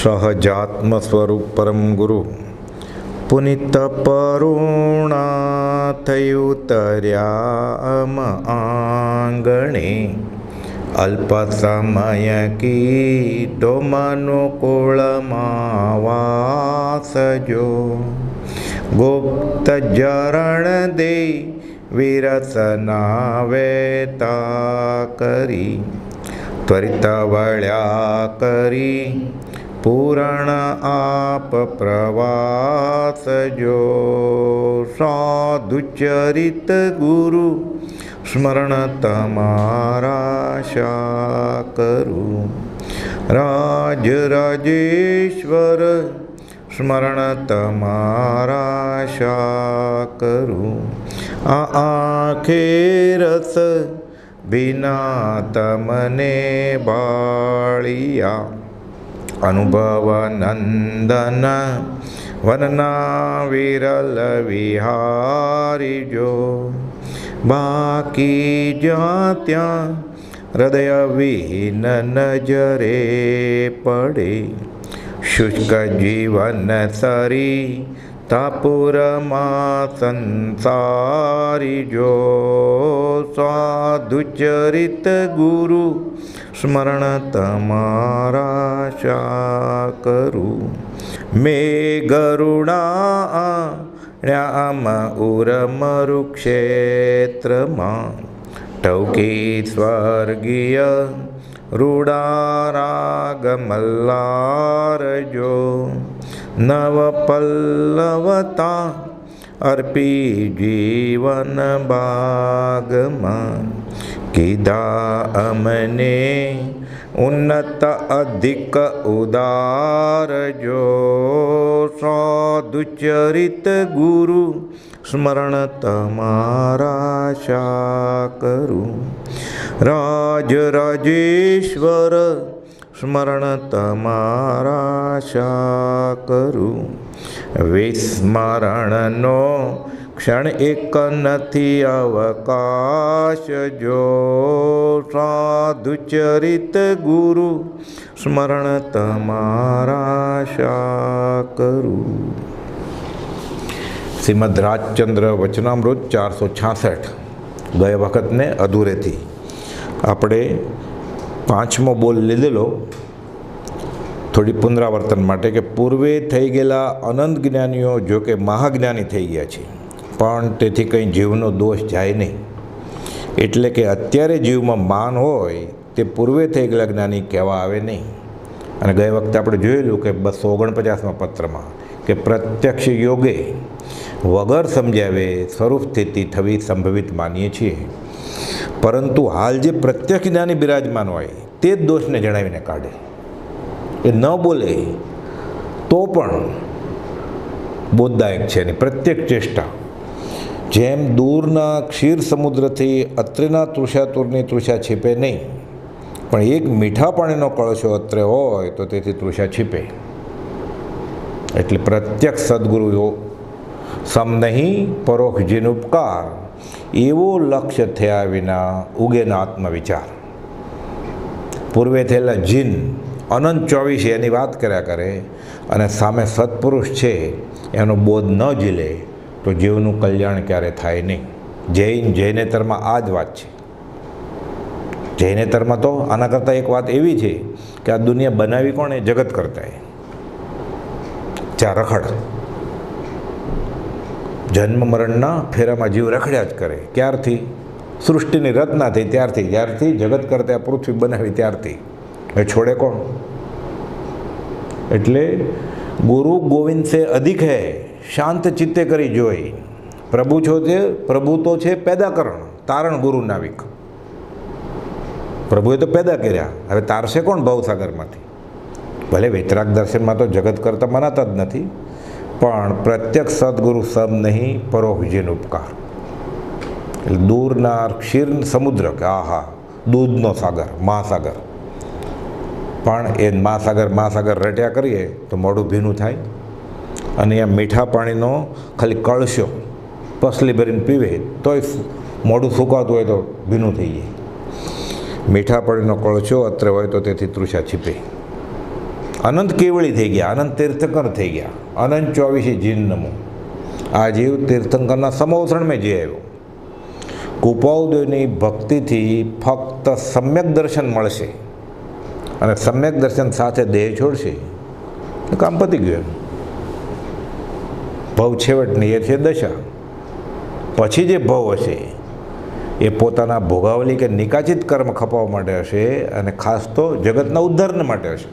સહજાત્મ સ્વરૂપ પરમ ગુરુ પુનિત પરુણા થયું તર્યામ આંગણે અલ્પ સમય કીધો મનુકુળમાં વાસજો ગુપ્ત જરણ દે વિરસના વેતા કરી ત્વરિત વળ્યા કરી પૂરણ આપ પ્રવાસ જો સાધુચરિત ગુરુ સ્મરણ તમારા શા કરું રાજ રાજેશ્વર સ્મરણ તમારા શા કરું આ આંખે રસ વિના તમને બાળિયા અનુભવ નંદન વનના વિરલ વિહારી જો બાકી જ્યાં ત્યાં હૃદય વિહીન નજરે પડે શુષ્ક જીવન સરી તાપુરમાં સંસારી જો સાધુચરિત ગુરુ સ્મરણ તમારા શા કરું મેં ગરુડામ ઉરમરુક્ષેત્રમાં ટૌકી સ્વર્ગીય રૂડારાગ મલ્લાર જો નવ પલ્લવતા અર્પી જીવન બાગમાં કીધા અમને ઉન્નત અધિક ઉદાર જો સાધુચરિત ગુરુ સ્મરણ તમારા શા કરું રાજ રાજેશ્વર સ્મરણ તમારા શા કરું વિસ્મરણનો ક્ષણ એક નથી અવકાશ જો સાધુચરિત ગુરુ સ્મરણ તમારા શા કરું. શ્રીમદ રાજચંદ્ર વચનામૃત 466 ગયા વખતને અધૂરેથી આપણે 5મો બોલ લીધેલો. થોડી પુનરાવર્તન માટે કે પૂર્વે થઈ ગયેલા અનંત જ્ઞાનીઓ જો કે મહાજ્ઞાની થઈ ગયા છે, પણ તેથી કંઈ જીવનો દોષ જાય નહીં. એટલે કે અત્યારે જીવમાં માન હોય તે પૂર્વે થઈ ગયેલા જ્ઞાની કહેવા આવે નહીં. અને ગઈ વખતે આપણે જોયેલું કે 249મા પત્રમાં કે પ્રત્યક્ષ યોગે વગર સમજાવે સ્વરૂપ સ્થિતિ થવી સંભવિત માનીએ છીએ, પરંતુ હાલ જે પ્રત્યક્ષ જ્ઞાની બિરાજમાન હોય તે જ દોષને જણાવીને કાઢે. એ ન બોલે તો પણ બોધદાયક છે એની પ્રત્યેક ચેષ્ટા. જેમ દૂરના ક્ષીર સમુદ્રથી અત્રેના તૃષાતુરની તૃષા છીપે નહીં, પણ એક મીઠા પાણીનો કળશો અત્રે હોય તો તેથી તૃષા છીપે. એટલે પ્રત્યક્ષ સદગુરુ સમ નહીં પરોક્ષ જીન ઉપકાર એવો લક્ષ્ય થયા વિના ઉગેના આત્મવિચાર. પૂર્વે થયેલા જીન અનંત 24 એની વાત કર્યા કરે અને સામે સત્પુરુષ છે એનો બોધ ન ઝીલે તો જીવનું કલ્યાણ ક્યારે થાય નહીં. જૈનેતરમાં આ જ વાત છે. જૈનેતરમાં તો આના કરતાં એક વાત એવી છે કે આ દુનિયા બનાવી કોણ? એ જગત કરતા જ્યાં રખડ જન્મ મરણના ફેરામાં જીવ રખડ્યા જ કરે. ક્યારથી? સૃષ્ટિની રચના થઈ ત્યારથી, જ્યારથી જગત કરતા પૃથ્વી બનાવી ત્યારથી. એ છોડે કોણ? એટલે ગુરુ ગોવિંદ સે અધિક હૈ શાંત ચિત્તે કરી જોઈ. પ્રભુ છો તે પ્રભુ તો છે પેદા કરણ તારણ ગુરુ નાવિક. પ્રભુએ તો પેદા કર્યા, હવે તારશે કોણ ભવસાગરમાંથી? ભલે વેતરાગ દર્શનમાં તો જગત કરતા મનાતા જ નથી, પણ પ્રત્યક્ષ સદગુરુ સમ નહીં પરોક્ષજીન ઉપકાર. એટલે દૂરના ક્ષીર સમુદ્ર કે આહા દૂધનો સાગર મહાસાગર, પણ એ મહાસાગર રટ્યા કરીએ તો મોઢું ભીનું થાય. અને અહીંયા મીઠા પાણીનો ખાલી કળશો પસલી ભરીને પીવે તોય મોઢું સુકાતું હોય તો ભીનું થઈ જાય. મીઠા પાણીનો કળશો અત્રે હોય તો તેથી તૃષા છીપે. અનંત કેવળી થઈ ગયા, અનંત તીર્થંકર થઈ ગયા, અનંત 24 જીન નમો. આ જીવ તીર્થંકરના સમોસણમાં જઈ આવ્યો. કુપાવદેવની ભક્તિથી ફક્ત સમ્યક દર્શન મળશે અને સમ્યક દર્શન સાથે દેહ છોડશે, કામ પતી ગયું. ભવ છેવટની એ છે દશા. પછી જે ભવ હશે એ પોતાના ભોગાવલી કે નિકાચિત કર્મ ખપાવવા માટે હશે અને ખાસ તો જગતના ઉદ્ધારને માટે હશે.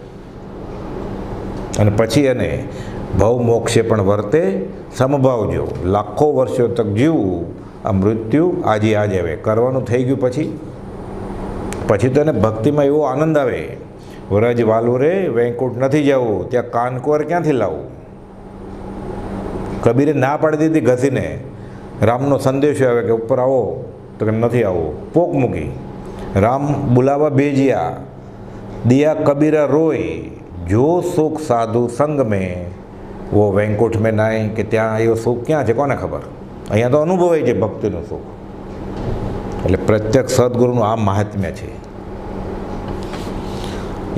અને પછી એને ભવ મોક્ષે પણ વર્તે સમભાવજો. લાખો વર્ષો તક જીવવું, આ મૃત્યુ આજે આવે કરવાનું થઈ ગયું. પછી તો એને ભક્તિમાં એવો આનંદ આવે, વ્રજ વાલું રે વૈકુંઠ નથી જવું, ત્યાં કાનકોર ક્યાંથી લાવવું. કબીરે ના પાડી દીધી ઘસીને. રામનો સંદેશો આવે કે ઉપર આવો, તો કે નથી આવો, પોક મૂકી. રામ બુલાવા ભેજ્યા, દિયા કબીરા રોય, જો સુખ સાધુ સંગ મેં વો વૈકુંઠ મેં નાય. કે ત્યાં એવો સુખ ક્યાં છે કોને ખબર. અહીંયા તો અનુભવાય છે ભક્તિનું સુખ. એટલે પ્રત્યક્ષ સદગુરુનું આ મહાત્મ્ય છે.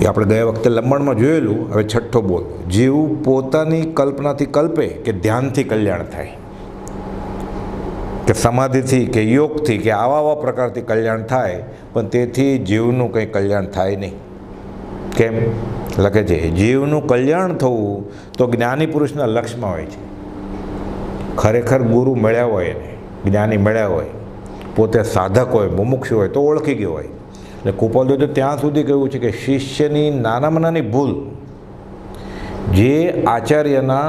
એ આપણે ગયા વખતે લંબાણમાં જોયેલું. હવે છઠ્ઠો બોલ. જીવ પોતાની કલ્પનાથી કલ્પે કે ધ્યાનથી કલ્યાણ થાય, કે સમાધિથી કે યોગથી કે આવા પ્રકારથી કલ્યાણ થાય, પણ તેથી જીવનું કંઈ કલ્યાણ થાય નહીં. કેમ લખે છે, જીવનું કલ્યાણ થવું તો જ્ઞાની પુરુષના લક્ષ્યમાં હોય છે. ખરેખર ગુરુ મળ્યા હોય એને, જ્ઞાની મળ્યા હોય, પોતે સાધક હોય, મુમુક્ષુ હોય તો ઓળખી ગયો હોય. એટલે કુપાલદેવ તો ત્યાં સુધી કહ્યું છે કે શિષ્યની નાનામાં નાની ભૂલ જે આચાર્યના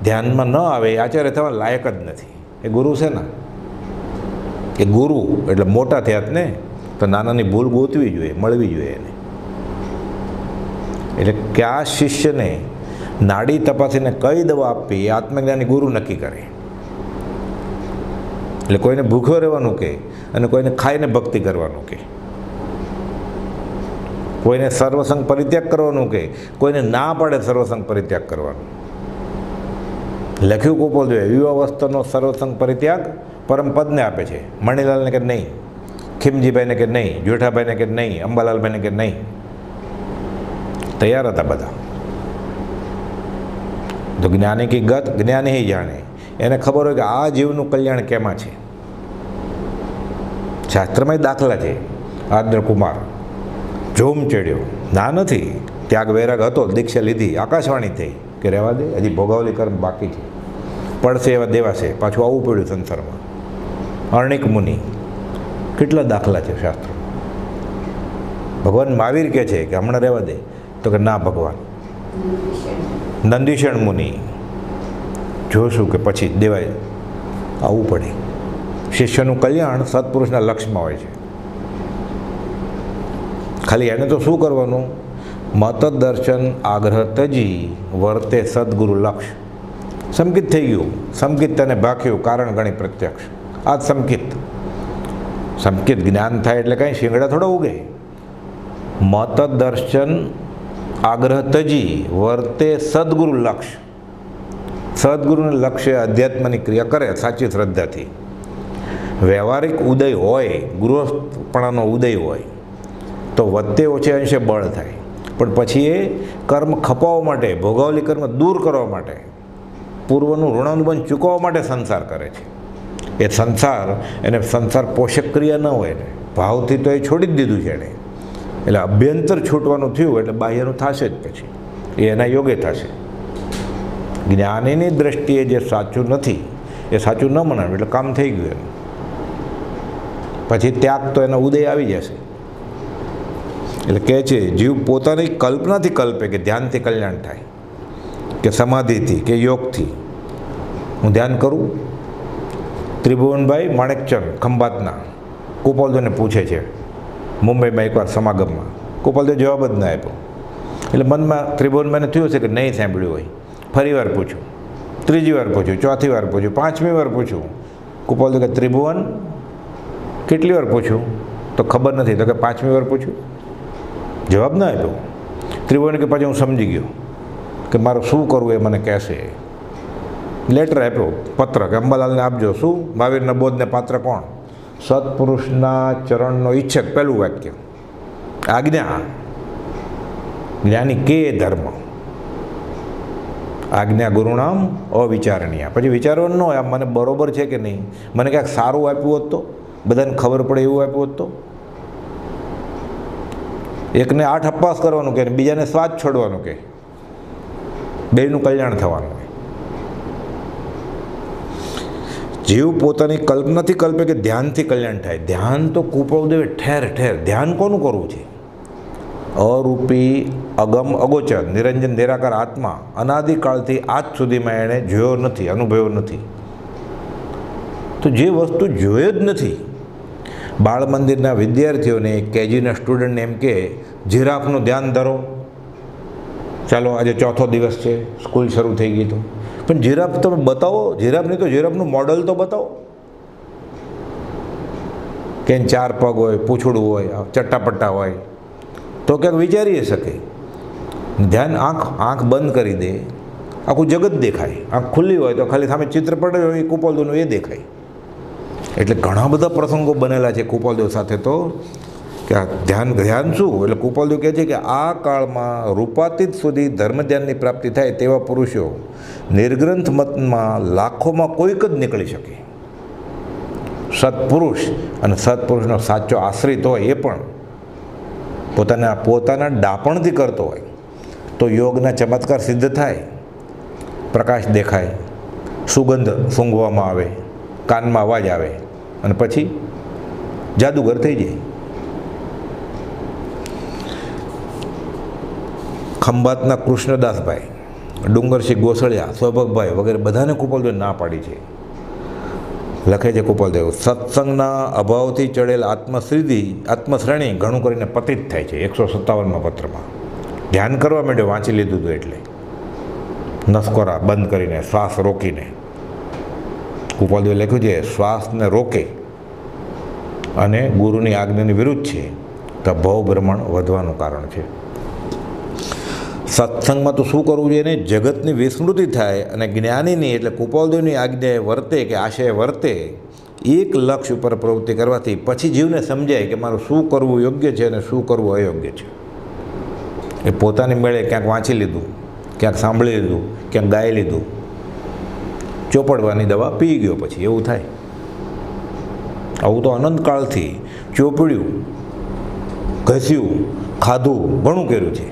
ધ્યાનમાં ન આવે એ આચાર્ય થવા લાયક જ નથી. એ ગુરુ છે ને, એ ગુરુ એટલે મોટા થયા ને, તો નાનાની ભૂલ ગોતવી જોઈએ, મળવી જોઈએ એને. એટલે કયા શિષ્યને નાડી તપાસીને કઈ દવા આપવી એ આત્મજ્ઞાની ગુરુ નક્કી કરે. એટલે કોઈને ભૂખ્યો રહેવાનું કે, અને કોઈને ખાઈને ભક્તિ કરવાનું કે, કોઈને સર્વસંગ પરિત્યાગ કરવાનું કે, કોઈને ના પડે સર્વસંગ પરિત્યાગ કરવાનું. લખ્યું કુપાલદેવે, યુવાવસ્થાનો સર્વસંગ પરિત્યાગ પરમપદને આપે છે. મણીલાલને કે નહીં, ખીમજીભાઈને કે નહીં, જોઠાભાઈને કે નહીં, અંબાલાલભાઈને કે નહીં. તૈયાર હતા બધા. તો જ્ઞાની કી ગત જ્ઞાની ही જાણે. એને ખબર હોય કે આ જીવનું કલ્યાણ કેમાં છે. શાસ્ત્રમાં દાખલા છે. આદ્ર કુમાર જોમ ચડ્યો, ના નથી, ત્યાગ વૈરાગ હતો, દીક્ષા લીધી, આકાશવાણી થઈ કે રહેવા દે, હજી ભોગાવલી કર્મ બાકી છે, પડશે એવા દેવાશે, પાછું આવવું પડ્યું સંસારમાં. અર્ણિક મુનિ, કેટલા દાખલા છે શાસ્ત્રો. ભગવાન મહાવીર કહે છે કે હમણાં રહેવા દે, તો કે ના ભગવાન. નંદીશણ મુનિ, જોશું કે પછી દેવાય, આવવું પડે. શિષ્યનું કલ્યાણ સત્પુરુષના લક્ષ્યમાં હોય છે. ખાલી એને તો શું કરવાનું, મત દર્શન આગ્રહ તજી વર્તે સદગુરુ લક્ષ. સંકિત થઈ ગયું, સંકિત તને ભાખ્યું, કારણ ગણી પ્રત્યક્ષ. આ જ સંકિત જ્ઞાન થાય એટલે કાંઈ શિંગડા થોડા ઉગે. મત દર્શન આગ્રહ તજી વર્તે સદગુરુ લક્ષ. સદગુરુને લક્ષ્ય અધ્યાત્મની ક્રિયા કરે સાચી શ્રદ્ધાથી. વ્યવહારિક ઉદય હોય, ગૃહસ્થપણાનો ઉદય હોય તો વધતે ઓછે અંશે બળ થાય, પણ પછી એ કર્મ ખપાવવા માટે, ભોગાવલી કર્મ દૂર કરવા માટે, પૂર્વનું ઋણાનુબંધ ચૂકવવા માટે સંસાર કરે છે. એ સંસાર, એને સંસાર પોષક ક્રિયા ન હોય ને, ભાવથી તો એ છોડી જ દીધું છે એણે. એટલે અભ્યંતર છૂટવાનું થયું એટલે બાહ્યનું થશે જ, પછી એ એના યોગે થશે. જ્ઞાનીની દ્રષ્ટિએ જે સાચું નથી એ સાચું ન મનાવ્યું એટલે કામ થઈ ગયું એનું. પછી ત્યાગ તો એનો ઉદય આવી જશે. એટલે કહે છે, જીવ પોતાની કલ્પનાથી કલ્પે કે ધ્યાનથી કલ્યાણ થાય, કે સમાધિથી કે યોગથી. હું ધ્યાન કરું. ત્રિભુવનભાઈ માણેકચંદ ખંભાતના કુપાલદેવને પૂછે છે મુંબઈમાં એકવાર સમાગમમાં. કુપાલદેવ જવાબ જ ના આપ્યો. એટલે મનમાં ત્રિભુવનભાઈને થયું છે કે નહીં સાંભળ્યું હોય. ફરી વાર પૂછ્યું, ત્રીજી વાર પૂછ્યું, ચોથી વાર પૂછ્યું, પાંચમી વાર પૂછ્યું. કુપાલદેવ કે ત્રિભુવન કેટલી વાર પૂછ્યું? તો ખબર નથી. તો કે પાંચમી વાર પૂછ્યું, જવાબ ના આપ્યો. ત્રિભુવન કે પછી હું સમજી ગયો કે મારું શું કરવું એ મને કહેશે. લેટર આપ્યો, પત્ર, કે અંબાલાલને આપજો. શું? મહાવીરના બોધને પાત્ર કોણ? સત્પુરુષના ચરણનો ઈચ્છક. પહેલું વાક્ય આજ્ઞા. જ્ઞાની કે ધર્મ, આજ્ઞા ગુરુણામ અવિચારણીય. પછી વિચારવાનું ન હોય આમ મને બરોબર છે કે નહીં, મને ક્યાંક સારું આપ્યું હોત તો, બધાને ખબર પડે એવું આપ્યું હોત તો. એકને 8 અપવાસ કરવાનું કે બીજાને સ્વાદ છોડવાનું કે, બેયનું કલ્યાણ થવાનું હોય. જીવ પોતાની કલ્પનાથી કલ્પે કે ધ્યાનથી કલ્યાણ થાય. ધ્યાન તો કૃપાળુદેવે ઠેર ઠેર. ધ્યાન કોનું કરવું છે? અરૂપી અગમ અગોચર નિરંજન નિરાકાર આત્મા અનાદિકાળથી આજ સુધીમાં એણે જોયો નથી, અનુભવ્યો નથી. તો જે વસ્તુ જોયો જ નથી, બાળ મંદિરના વિદ્યાર્થીઓને, કેજીના સ્ટુડન્ટને એમ કે જીરાફનું ધ્યાન ધરો, ચાલો આજે ચોથો દિવસ છે, સ્કૂલ શરૂ થઈ ગઈ. તો પણ જીરાફ તમે બતાવો, જીરાફ નહીં તો જીરાફનું મોડલ તો બતાવો કે 4 પગ હોય, પૂંછડું હોય, ચટ્ટાપટ્ટા હોય, તો ક્યાંક વિચારી શકે. ધ્યાન આંખ બંધ કરી દે, આખું જગત દેખાય. આંખ ખુલ્લી હોય તો ખાલી સામે ચિત્ર પડે હોય કૃપાલદેવનું એ દેખાય. એટલે ઘણા બધા પ્રસંગો બનેલા છે કૃપાલદેવ સાથે. તો કે આ ધ્યાન શું? એટલે કૃપાલદેવ કહે છે કે આ કાળમાં રૂપાતીત સુધી ધર્મ ધ્યાનની પ્રાપ્તિ થાય તેવા પુરુષો નિર્ગ્રંથ મતમાં લાખોમાં કોઈક જ નીકળી શકે. સત્પુરુષ અને સત્પુરુષનો સાચો આશ્રિત હોય, એ પણ પોતાના ડાપણથી કરતો હોય તો યોગના ચમત્કાર સિદ્ધ થાય. પ્રકાશ દેખાય, સુગંધ સૂંઘવામાં આવે, કાનમાં અવાજ આવે અને પછી જાદુગર થઈ જાય. ખંભાતના કૃષ્ણદાસભાઈ, ડુંગરસિંહ ગોસળિયા, સ્વભાગભાઈ વગેરે બધાને કૃપાલદેવ ના પાડી છે. લખે છે કૃપાલદેવ, સત્સંગના અભાવથી ચડેલ આત્મશ્રેણી ઘણું કરીને પતિત થાય છે. 157માં પત્રમાં ધ્યાન કરવા માંડ્યો, વાંચી લીધું હતું એટલે નસકોરા બંધ કરીને, શ્વાસ રોકીને. કૃપાલદેવે લખ્યું છે શ્વાસને રોકે અને ગુરુની આજ્ઞાની વિરુદ્ધ છે તો ભવ ભ્રમણ વધવાનું કારણ છે. સત્સંગમાં તો શું કરવું જોઈએ ને? જગતની વિસ્મૃતિ થાય અને જ્ઞાનીની એટલે કૃપાલદેવની આજ્ઞાએ વર્તે કે આશયે વર્તે, એક લક્ષ્ય ઉપર પ્રવૃત્તિ કરવાથી પછી જીવને સમજાય કે મારું શું કરવું યોગ્ય છે અને શું કરવું અયોગ્ય છે. એ પોતાની મેળે ક્યાંક વાંચી લીધું, ક્યાંક સાંભળી લીધું, ક્યાંક ગાઈ લીધું, ચોપડવાની દવા પી ગયો, પછી એવું થાય. આવું તો અનંતકાળથી ચોપડ્યું, ઘસ્યું, ખાધું, ઘણું કર્યું છે.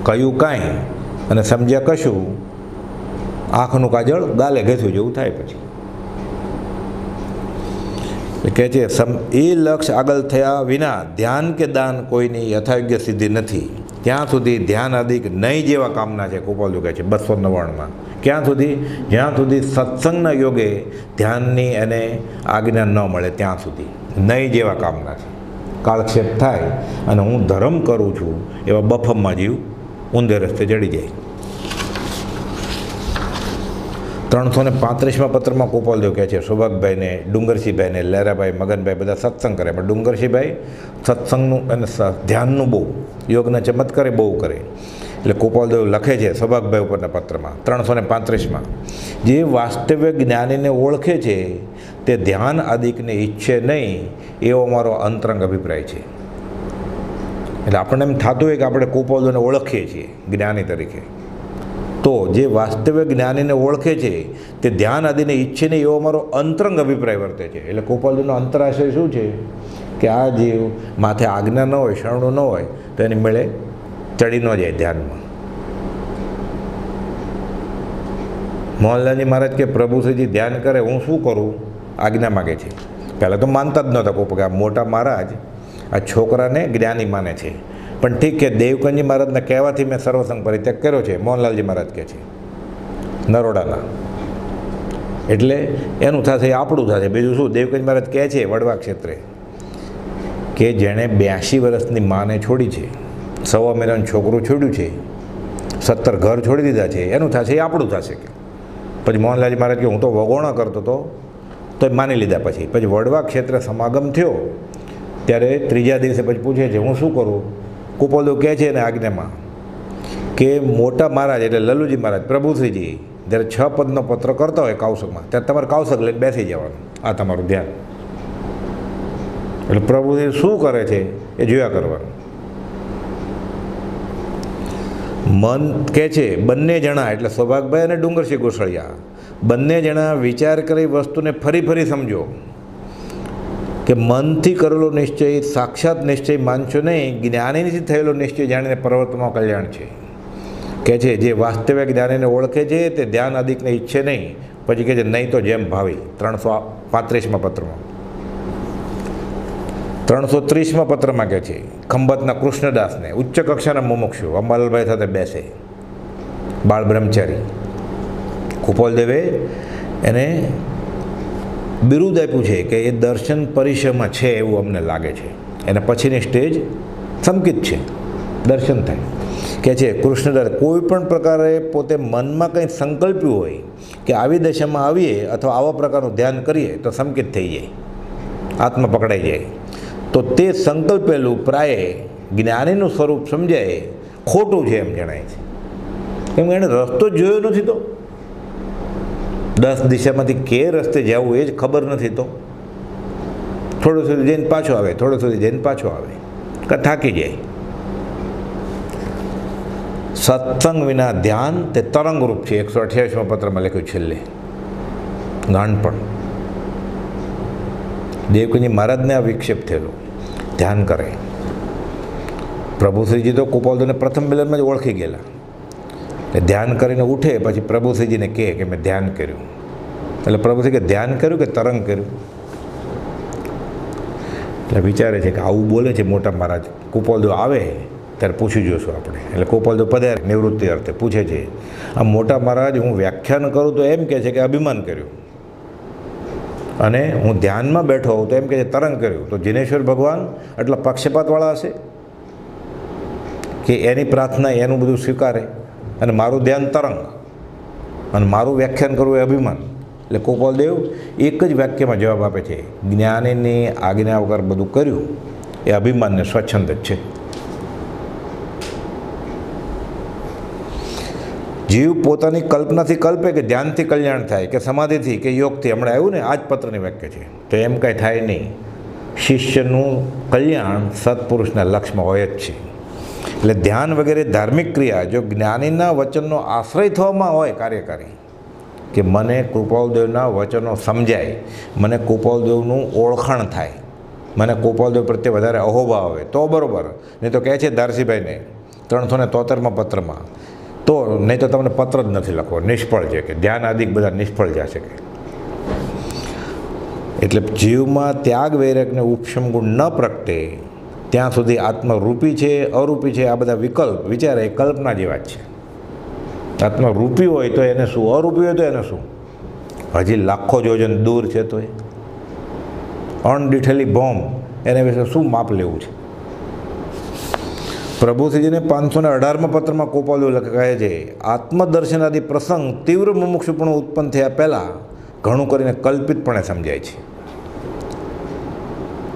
કહ્યું કાંઈ અને સમજ્યા કશું, આંખનું કાજળ ગાલે ઘસ્યું જેવું થાય. પછી કહે છે એ લક્ષ્ય આગળ થયા વિના ધ્યાન કે દાન કોઈની યથાયોગ્ય સિદ્ધિ નથી. ત્યાં સુધી ધ્યાન અધિક નહીં જેવા કામના છે. કૃપાલદેવ કહે છે 299માં. ક્યાં સુધી? જ્યાં સુધી સત્સંગના યોગે ધ્યાનની એને આજ્ઞા ન મળે ત્યાં સુધી નહીં જેવા કામના છે. કાળક્ષેપ થાય અને હું ધર્મ કરું છું એવા બફમમાં જીવ ઊંધે રસ્તે ચડી જાય. 335માં પત્રમાં કૃપાલદેવ કહે છે સૌભાગભાઈને, ડુંગરસિંહભાઈને, લહેરાભાઈ, મગનભાઈ બધા સત્સંગ કરે, પણ ડુંગરસિંહભાઈ સત્સંગનું અને ધ્યાનનું બહુ, યોગના ચમત્કારે બહુ કરે. એટલે કૃપાલદેવ લખે છે સૌભાગભાઈ ઉપરના પત્રમાં 335માં, જે વાસ્તવ્ય જ્ઞાનીને ઓળખે છે તે ધ્યાન આદિકને ઈચ્છે નહીં એવો મારો અંતરંગ અભિપ્રાય છે. એટલે આપણને એમ થતું હોય કે આપણે કૃપાલદેવને ઓળખીએ છીએ જ્ઞાની તરીકે, તો જે વાસ્તવિક જ્ઞાનીને ઓળખે છે તે ધ્યાન આદિને ઈચ્છે નહીં એવો મારો અંતરંગ અભિપ્રાય વર્તે છે. એટલે કૃપાલદેવનો અંતરાશય શું છે કે આ જીવ માથે આજ્ઞા ન હોય, શરણું ન હોય તો એની મેળે ચડી ન જાય ધ્યાનમાં. મોહનલાલજી મહારાજ કે પ્રભુશ્રીજી ધ્યાન કરે, હું શું કરું? આજ્ઞા માગે છે. પહેલાં તો માનતા જ નહોતા કોઈ કે આ મોટા મહારાજ આ છોકરાને જ્ઞાની માને છે. પણ ઠીક કે દેવકનજી મહારાજના કહેવાથી મેં સર્વસંગ પરિત્યાગ કર્યો છે, મોહનલાલજી મહારાજ કહે છે નરોડાના. એટલે એનું થશે, આપણું થશે. બીજું શું? દેવકનજી મહારાજ કહે છે વડવા ક્ષેત્રે કે જેણે 82 વર્ષની માને છોડી છે, 1.25 મહિનાનું છોકરું છોડ્યું છે, 17 ઘર છોડી દીધા છે, એનું થશે, એ આપણું થશે. કે પછી મોહનલાલજી મહારાજ કે હું તો વગોણા કરતો હતો તો માની લીધા. પછી વડવા ક્ષેત્રે સમાગમ થયો ત્યારે ત્રીજા દિવસે પછી પૂછે છે હું શું કરું? કૃપાલદેવ કહે છે એને આજ્ઞામાં કે મોટા મહારાજ એટલે લલ્લુજી મહારાજ, પ્રભુશ્રીજી જ્યારે 6 પદનો પત્ર કરતા હોય કાવસકમાં, ત્યારે તમારે કાવસક લઈને બેસી જવાનું, આ તમારું ધ્યાન. એટલે પ્રભુશ્રી શું કરે છે એ જોયા કરવાનું. મન કહે છે બંને જણા એટલે સૌભાગભાઈ અને ડુંગરસિંહ ગોસળિયા બંને જણા વિચાર કરી વસ્તુને ફરી ફરી સમજો કે મનથી કરેલો નિશ્ચય સાક્ષાત નિશ્ચય માનશો નહીં, જ્ઞાનીથી થયેલો નિશ્ચય જાણીને પર્વતમાં કલ્યાણ છે. કહે છે જે વાસ્તવિક જ્ઞાનીને ઓળખે છે તે ધ્યાન અધિકને ઈચ્છે નહીં. પછી કહે છે નહીં તો જેમ ભાવી 335માં પત્રમાં. 330માં પત્રમાં કહે છે ખંભાતના કૃષ્ણદાસને ઉચ્ચ કક્ષાના મુમુક્ષુ અંબાલાલભાઈ સાથે બેસે, બાળ બ્રહ્મચારી. કુપોલદેવે એને બિરુદ આપ્યું છે કે એ દર્શન પરિસરમાં છે એવું અમને લાગે છે. એને પછીની સ્ટેજ સંકિત છે, દર્શન થાય. કહે છે કૃષ્ણદાસ કોઈ પણ પ્રકારે પોતે મનમાં કંઈ સંકલ્પ્યું હોય કે આવી દશામાં આવીએ અથવા આવા પ્રકારનું ધ્યાન કરીએ તો સંકિત થઈ જાય, આત્મા પકડાઈ જાય. તો તે સંકલ્પેલું પ્રાય જ્ઞાનીનું સ્વરૂપ સમજાય ખોટું છે એમ જણાય છે. કેમ કે એણે રસ્તો જોયો નથી, તો 10 દિશામાંથી કે રસ્તે જવું એ જ ખબર નથી. તો થોડું સુધી જઈને પાછો આવે, થોડું સુધી જઈને પાછો આવે, કે થાકી જાય. સત્સંગ વિના ધ્યાન તે તરંગરૂપ છે. 128માં પત્રમાં લખ્યું છેલ્લે. નાનપણ દેવકીજી મહારાજને આ વિક્ષેપ થયેલો, ધ્યાન કરે. પ્રભુશ્રીજી તો કુપોલદેવને પ્રથમ મિલનમાં જ ઓળખી ગયેલા. એટલે ધ્યાન કરીને ઉઠે પછી પ્રભુશ્રીજીને કહે કે મેં ધ્યાન કર્યું. એટલે પ્રભુશ્રી કે ધ્યાન કર્યું કે તરંગ કર્યું? એટલે વિચારે છે કે આવું બોલે છે મોટા મહારાજ. કુપોલદેવ આવે ત્યારે પૂછી જોઈશું આપણે. એટલે કુપોલદેવ પધારે નિવૃત્તિ અર્થે પૂછે છે આ મોટા મહારાજ હું વ્યાખ્યાન કરું તો એમ કહે છે કે અભિમાન કર્યું, અને હું ધ્યાનમાં બેઠો હોઉં તો એમ કહે છે તરંગ કર્યું. તો જિનેશ્વર ભગવાન એટલા પક્ષપાતવાળા હશે કે એની પ્રાર્થના એનું બધું સ્વીકારે અને મારું ધ્યાન તરંગ અને મારું વ્યાખ્યાન કરવું એ અભિમાન? એટલે કુપોલદેવ એક જ વાક્યમાં જવાબ આપે છે જ્ઞાનીની આજ્ઞા વગર બધું કર્યું એ અભિમાનને સ્વચ્છંદ જ છે. જીવ પોતાની કલ્પનાથી કલ્પે કે ધ્યાનથી કલ્યાણ થાય કે સમાધિથી કે યોગથી. હમણાં આવ્યું ને આ જ પત્રની વાક્ય છે. તો એમ કાંઈ થાય નહીં. શિષ્યનું કલ્યાણ સત્પુરુષના લક્ષ્યમાં હોય જ છે. એટલે ધ્યાન વગેરે ધાર્મિક ક્રિયા જો જ્ઞાનીના વચનનો આશ્રય થવામાં હોય કાર્યકારી, કે મને કૃપાલદેવના વચનો સમજાય, મને કૃપાલદેવનું ઓળખાણ થાય, મને કૃપાલદેવ પ્રત્યે વધારે અહોભાવ આવે તો બરાબર. નહીં તો કહે છે દારસીભાઈને 373માં પત્રમાં, તો નહીં તો તમને પત્ર જ નથી લખવો, નિષ્ફળ છે કે ધ્યાન આદિક બધા નિષ્ફળ જશે કે. એટલે જીવમાં ત્યાગ વૈરાગને ઉપશમ ગુણ ન પ્રગટે ત્યાં સુધી આત્મા રૂપી છે અરૂપી છે આ બધા વિકલ્પ વિચારે એ કલ્પના જેવા જ છે. આત્મા રૂપી હોય તો એને શું, અરૂપી હોય તો એને શું? હજી લાખો યોજન દૂર છે તો એ અણડીઠેલી બોમ્બ એને વિશે શું માપ લેવું છે? પ્રભુશ્રીજીને 518માં પત્રમાં કુપોલદેવ કહે છે આત્મદર્શન આદિ પ્રસંગ તીવ્ર મુમુક્ષુપણું ઉત્પન્ન થયા પહેલાં ઘણું કરીને કલ્પિતપણે સમજાય છે.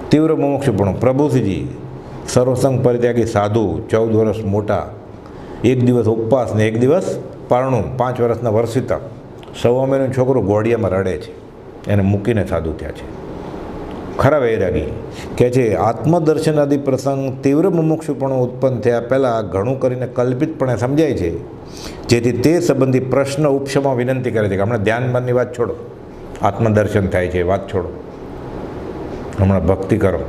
તીવ્ર મુમુક્ષુપણું પ્રભુશ્રીજી સર્વસંગ પરિત્યાગી સાધુ, 14 વર્ષ મોટા, એક દિવસ ઉપવાસ ને એક દિવસ પારણું, 5 વર્ષના વર્ષિતક, 1.25 મહિનાનું છોકરું ઘોડિયામાં રડે છે, એને મૂકીને સાધુ થયા છે. ખરા વૈરાગી કહે છે આત્મદર્શન આદિ પ્રસંગ તીવ્ર મુમુક્ષુપણું ઉત્પન્ન થયા પહેલાં ઘણું કરીને કલ્પિતપણે સમજાય છે, જેથી તે સંબંધી પ્રશ્ન ઉપશમાં વિનંતી કરે છે કે હમણાં ધ્યાનમાંની વાત છોડો, આત્મદર્શન થાય છે વાત છોડો, હમણાં ભક્તિ કરો.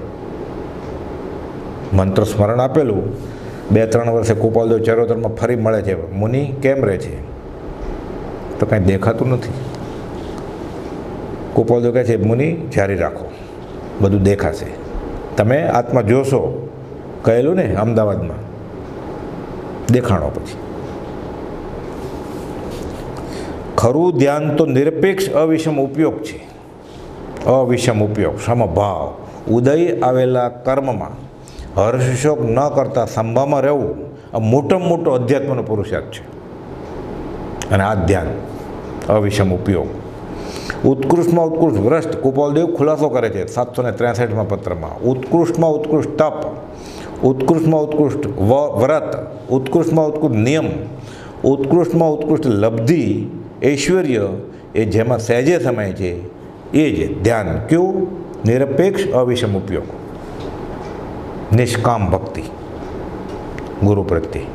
મંત્ર સ્મરણ આપેલું 2-3 વર્ષે કુપોલદેવ ચરોતરમાં ફરી મળે છે. મુનિ કેમ રહે છે? તો કાંઈ દેખાતું નથી. કુપોલદેવ કહે છે મુનિ જારી રાખો, બધું દેખાશે, તમે આત્મા જોશો. કહેલું ને અમદાવાદમાં, દેખાણો પછી. ખરું ધ્યાન તો નિરપેક્ષ અવિષમ ઉપયોગ છે. અવિષમ ઉપયોગ, સમભાવ, ઉદય આવેલા કર્મમાં હર્ષશોક ન કરતા સંભાવમાં રહેવું આ મોટામાં મોટો અધ્યાત્મનો પુરુષાર્થ છે. અને આ ધ્યાન અવિષમ ઉપયોગ. ઉત્કૃષ્ટમાં ઉત્કૃષ્ટ વ્રત કુપોલદેવ ખુલાસો કરે છે 763માં પત્રમાં. ઉત્કૃષ્ટમાં ઉત્કૃષ્ટ તપ, ઉત્કૃષ્ટમાં ઉત્કૃષ્ટ વ્રત, ઉત્કૃષ્ટમાં ઉત્કૃષ્ટ નિયમ, ઉત્કૃષ્ટમાં ઉત્કૃષ્ટ લબ્ધિ ઐશ્વર્ય એ જેમાં સહેજે સમય છે એ જ ધ્યાન. કેવું? નિરપેક્ષ અવિષમ ઉપયોગ, નિષ્કામ ભક્તિ ગુરુ પ્રત્યે.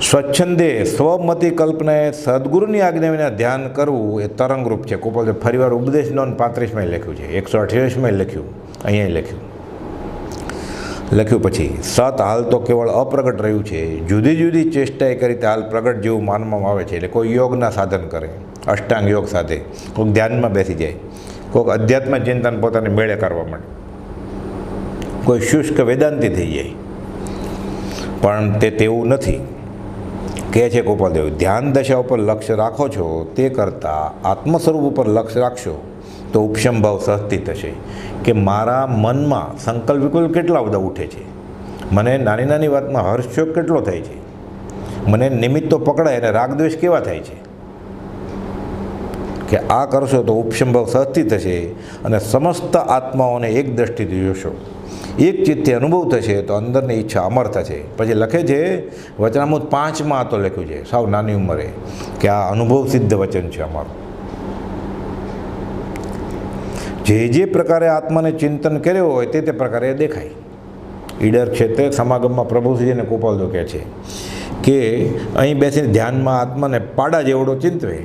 સ્વચ્છંદે સ્વમતી કલ્પનાએ સદગુરુની આજ્ઞા વિના ધ્યાન કરવું એ તરંગરૂપ છે. કૃપાલદેવ ફરીવાર ઉપદેશ નોંધ 35માં લખ્યું છે, 128માં લખ્યું, અહીંયા લખ્યું પછી સત હાલ તો કેવળ અપ્રગટ રહ્યું છે, જુદી જુદી ચેષ્ટાએ કરી તે હાલ પ્રગટ જેવું માનવામાં આવે છે. એટલે કોઈ યોગના સાધન કરે, અષ્ટાંગ યોગ સાથે, કોઈક ધ્યાનમાં બેસી જાય, કોઈક અધ્યાત્મ ચિંતન પોતાને મેળે કરવા માંડે, કોઈ શુષ્ક વેદાંતિ થઈ જાય. પણ તે તેવું નથી. કહે છે ગોપાલદેવ, ધ્યાન દશા ઉપર લક્ષ્ય રાખો છો તે કરતાં આત્મ સ્વરૂપ ઉપર લક્ષ્ય રાખશો તો ઉપશમભાવ સહજથી થશે. કે મારા મનમાં સંકલ્પ વિકલ્પ કેટલા બધા ઉઠે છે, મને નાની નાની વાતમાં હર્ષશોક કેટલો થાય છે, મને નિમિત્તો પકડાય અને રાગદ્વેષ કેવા થાય છે, કે આ કરશો તો ઉપશમભાવ સહજથી થશે અને સમસ્ત આત્માઓને એક દ્રષ્ટિથી જોશો, એક ચિત્તથી અનુભવ થશે તો અંદરની ઈચ્છા અમર થશે. પછી લખે છે વચનામૃત 5માં તો લખ્યું છે સાવ નાની ઉંમરે કે આ અનુભવ સિદ્ધ વચન છે અમારું. જે પ્રકારે આત્માને ચિંતન કર્યો હોય તે પ્રકારે દેખાય. ઈડર ક્ષેત્રે સમાગમમાં પ્રભુશ્રીજીને ગોપાલદેવ કહે છે કે અહીં બેસીને ધ્યાનમાં આત્માને પાડા જેવડો ચિંતવે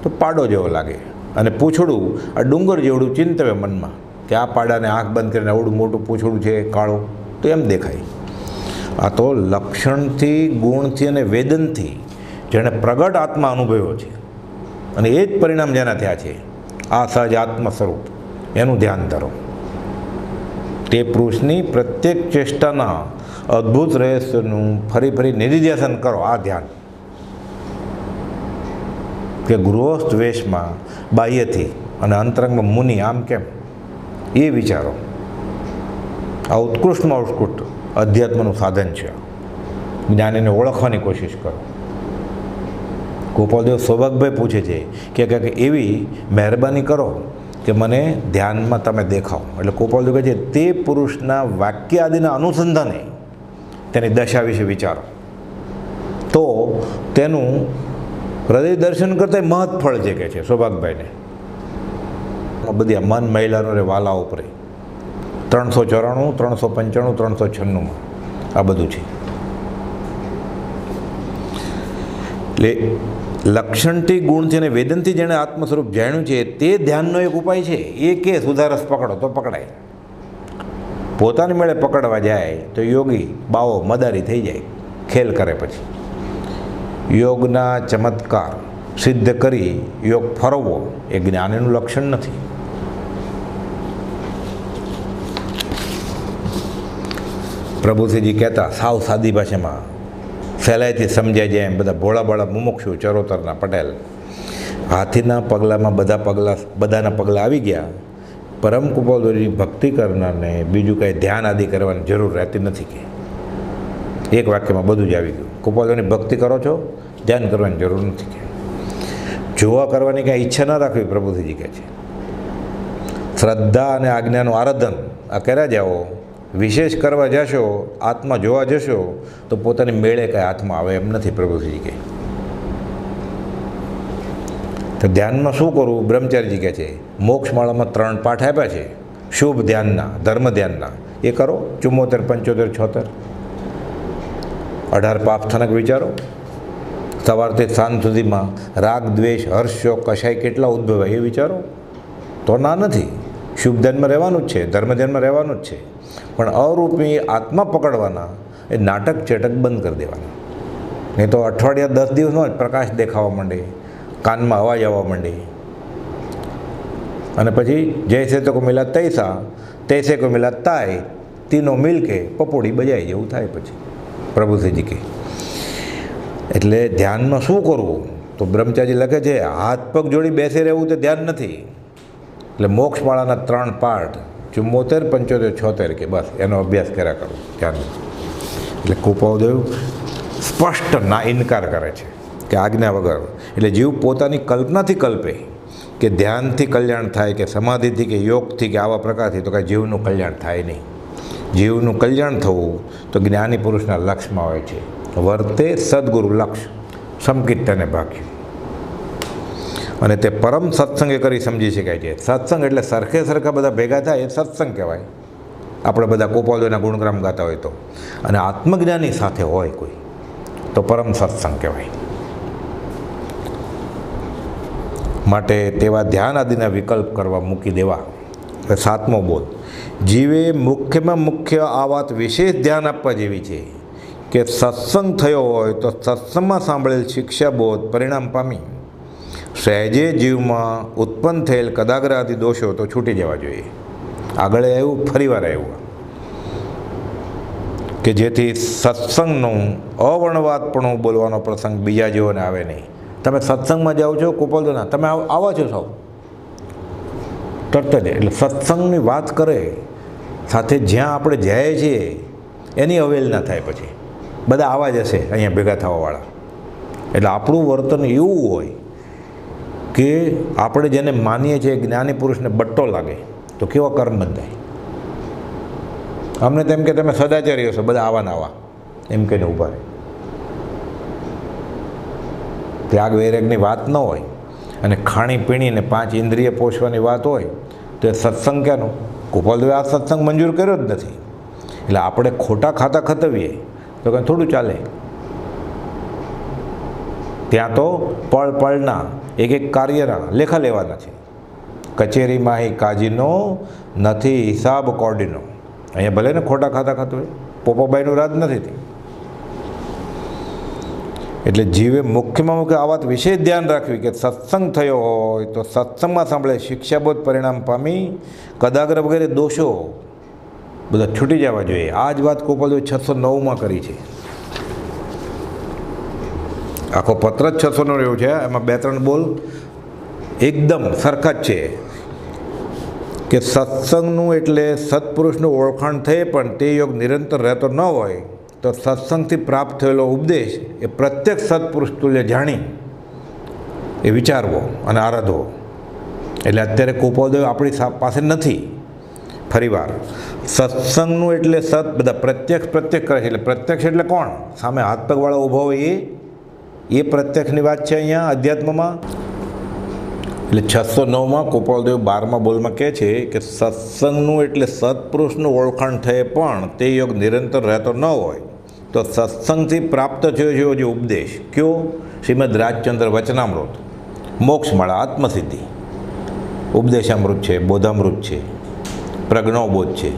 તો પાડો જેવો લાગે, અને પૂંછડું આ ડુંગર જેવડું ચિંતવે મનમાં કે આ પાડાને આંખ બંધ કરીને આવડું મોટું પૂંછડું છે કાળું, તો એમ દેખાય. આ તો લક્ષણથી, ગુણથી અને વેદનથી જેણે પ્રગટ આત્મા અનુભવ્યો છે અને એ જ પરિણામ જેના થયા છે, આ સહજ આત્મ સ્વરૂપ, એનું ધ્યાન ધરો. તે પુરુષની પ્રત્યેક ચેષ્ટાના અદ્ભુત રહસ્યનું ફરી ફરી નિધિધ્યાસન કરો. આ ધ્યાન કે ગૃહસ્થ વેશમાં બાહ્યથી અને અંતરંગમાં મુનિ આમ કેમ, એ વિચારો. આ ઉત્કૃષ્ટમાં ઉત્કૃષ્ટ અધ્યાત્મનું સાધન છે. જ્ઞાનીને ઓળખવાની કોશિશ કરો. ગોપાલદેવ સૌભાગભાઈ પૂછે છે કે એવી મહેરબાની કરો કે મને ધ્યાનમાં તમે દેખાઓ. એટલે ગોપાલદેવ કહે છે તે પુરુષના વાક્ય આદિના અનુસંધાને તેની દશા વિશે વિચારો તો તેનું હૃદય દર્શન કરતાં મહત્ફળ છે, કહે છે સૌભાગભાઈને. બધી આ મન મહિલાનો રે વાલા ઉપરે 394, 395, 396 આ બધું છે. એટલે લક્ષણથી, ગુણથી અને વેદનથી જેણે આત્મ સ્વરૂપ જાણ્યું છે તે ધ્યાનનો એક ઉપાય છે. એ કે સુધારસ પકડો તો પકડાય, પોતાની મેળે પકડવા જાય તો યોગી બાવો મદારી થઈ જાય, ખેલ કરે. પછી યોગના ચમત્કાર સિદ્ધ કરી યોગ ફરવો એ જ્ઞાનીનું લક્ષણ નથી. પ્રભુશ્રીજી કહેતા સાવ સાદી ભાષામાં સહેલાઈથી સમજાઈ જાય એમ, બધા ભોળા ભોળા મુમુક્ષુ ચરોતરના પટેલ, હાથીના પગલામાં બધાના પગલાં આવી ગયા. પરમ કૃપાળુની ભક્તિ કરનારને બીજું કાંઈ ધ્યાન આદિ કરવાની જરૂર રહેતી નથી. કે એક વાક્યમાં બધું જ આવી ગયું. કૃપાળુની ભક્તિ કરો છો, ધ્યાન કરવાની જરૂર નથી. કે જોવા કરવાની કાંઈ ઈચ્છા ન રાખવી, પ્રભુશ્રીજી કહે છે. શ્રદ્ધા અને આજ્ઞાનું આરાધન આ કર્યા જાઓ, વિશેષ કરવા જશો, આત્મા જોવા જશો તો પોતાની મેળે કાંઈ હાથમાં આવે એમ નથી, પ્રભુશ્રીજી કહે. તો ધ્યાનમાં શું કરવું? બ્રહ્મચારીજી કહે છે મોક્ષમાળામાં 3 પાઠ આપ્યા છે શુભ ધ્યાનના, ધર્મ ધ્યાનના. એ કરો 74, 75, 76. 18 પાપસ્થાનક વિચારો. સવારથી સાંજ સુધીમાં રાગ, દ્વેષ, હર્ષ, શોક, કશાય કેટલા ઉદ્ભવાય એ વિચારો. તો ના નથી, શુભ ધ્યાનમાં રહેવાનું જ છે, ધર્મ ધ્યાનમાં રહેવાનું જ છે. પણ અરૂપી આત્મા પકડવાના એ નાટક ચેટક બંધ કરી દેવાના. નહીં તો અઠવાડિયા 10 દિવસમાં જ પ્રકાશ દેખાવા માંડે, કાનમાં અવાજ આવવા માંડે, અને પછી જૈસે તો કો મિલા તૈસા, તૈસે કો મિલા તાય, તીનો મિલકે પપોડી બજાય જેવું થાય પછી, પ્રભુશ્રીજી કહે. એટલે ધ્યાનમાં શું કરવું? તો બ્રહ્મચારી લખે છે હાથ પગ જોડી બેસી રહેવું તે ધ્યાન નથી. એટલે મોક્ષમાળાના 3 પાઠ 74, 75, 76 કે બસ એનો અભ્યાસ કર્યા કરો ધ્યાન. એટલે કૃપાળુદેવ સ્પષ્ટ ના ઇનકાર કરે છે કે આજ્ઞા વગર. એટલે જીવ પોતાની કલ્પનાથી કલ્પે કે ધ્યાનથી કલ્યાણ થાય, કે સમાધિથી, કે યોગથી, કે આવા પ્રકારથી, તો કાંઈ જીવનું કલ્યાણ થાય નહીં. જીવનું કલ્યાણ થવું તો જ્ઞાની પુરુષના લક્ષ્યમાં હોય છે. વર્તે સદગુરુ લક્ષ સમકિત્તને ભાગ્યું. અને તે પરમ સત્સંગે કરી સમજી શકાય છે. સત્સંગ એટલે સરખા બધા ભેગા થાય એ સત્સંગ કહેવાય. આપણે બધા ગોપાળોના ગુણગ્રામ ગાતા હોય તો, અને આત્મજ્ઞાની સાથે હોય કોઈ, તો પરમ સત્સંગ કહેવાય. માટે તેવા ધ્યાન આદિના વિકલ્પ કરવા મૂકી દેવા. સાતમો બોધ, જીવે મુખ્યમાં મુખ્ય આ વાત વિશેષ ધ્યાન આપવા જેવી છે કે સત્સંગ થયો હોય તો સત્સંગમાં સાંભળેલ શિક્ષાબોધ પરિણામ પામી સહેજે જીવમાં ઉત્પન્ન થયેલ કદાગ્ર આદિ દોષો તો છૂટી જવા જોઈએ. આગળ આવ્યું, ફરીવાર આવ્યું કે જેથી સત્સંગનું અવર્ણવાદપણું બોલવાનો પ્રસંગ બીજા જેઓને આવે નહીં. તમે સત્સંગમાં જાઓ છો, કોપલદોના તમે આવો છો સૌ તરત જ, એટલે સત્સંગની વાત કરે સાથે જ્યાં આપણે જાય છીએ એની અવેલના થાય. પછી બધા આવા જ હશે અહીંયા ભેગા થવાવાળા. એટલે આપણું વર્તન એવું હોય કે આપણે જેને માનીએ છીએ જ્ઞાની પુરુષને બટ્ટો લાગે તો કેવા કર્મ બંધાય. અમને તેમ કે તમે સદાચારી હશો, બધા આવા ને આવા એમ કહીને ઊભા રહે. ત્યાગ વૈરાગની વાત ન હોય અને ખાણીપીણીને 5 ઇન્દ્રિય પોષવાની વાત હોય તો એ સત્સંગ ક્યાંનો? ગોપાલદેવે આ સત્સંગ મંજૂર કર્યો જ નથી. એટલે આપણે ખોટા ખાતા ખતવીએ તો કંઈ થોડું ચાલે. ત્યાં તો પળ પળના એક એક કાર્યના લેખા લેવાના છે. કચેરીમાં અહીં કાજીનો નથી હિસાબ કોર્ડીનો. અહીંયા ભલે ને ખોટા ખાતા ખાતું હોય, પોપાબાઈનું રાજ નથી થયું. એટલે જીવે મુખ્યમાં મુખ્ય આ વાત વિશેષ ધ્યાન રાખવી કે સત્સંગ થયો હોય તો સત્સંગમાં સાંભળે શિક્ષાબોધ પરિણામ પામી કદાગ્ર વગેરે દોષો બધા છૂટી જવા જોઈએ. આ જ વાત ગોપાલદેવે 609માં કરી છે. આખો પત્ર જ 609 રહ્યો છે. એમાં 2-3 બોલ એકદમ સરખા જ છે કે સત્સંગનું એટલે સત્પુરુષનું ઓળખાણ થઈ પણ તે યોગ નિરંતર રહેતો ન હોય તો સત્સંગથી પ્રાપ્ત થયેલો ઉપદેશ એ પ્રત્યક્ષ સત્પુરુષ તુલ્ય જાણી એ વિચારવો અને આરાધવો. એટલે અત્યારે ગોપાલદેવ આપણી પાસે નથી. ફરીવાર સત્સંગનું એટલે સત બધા પ્રત્યક્ષ કરે છે. એટલે પ્રત્યક્ષ એટલે કોણ? સામે હાથ પગવાળા ઊભો હોય એ પ્રત્યક્ષની વાત છે અહીંયા અધ્યાત્મમાં. એટલે 609માં ગોપાલદેવ 12મા બોલમાં કહે છે કે સત્સંગનું એટલે સત્પુરુષનું ઓળખાણ થયે પણ તે યોગ નિરંતર રહેતો ન હોય તો સત્સંગથી પ્રાપ્ત થયો છે જે ઉપદેશ કયો? શ્રીમદ રાજચંદ્ર વચનામૃત, મોક્ષમાળા, આત્મસિદ્ધિ, ઉપદેશામૃત છે, બોધામૃત છે, પ્રજ્ઞોબોધ છે.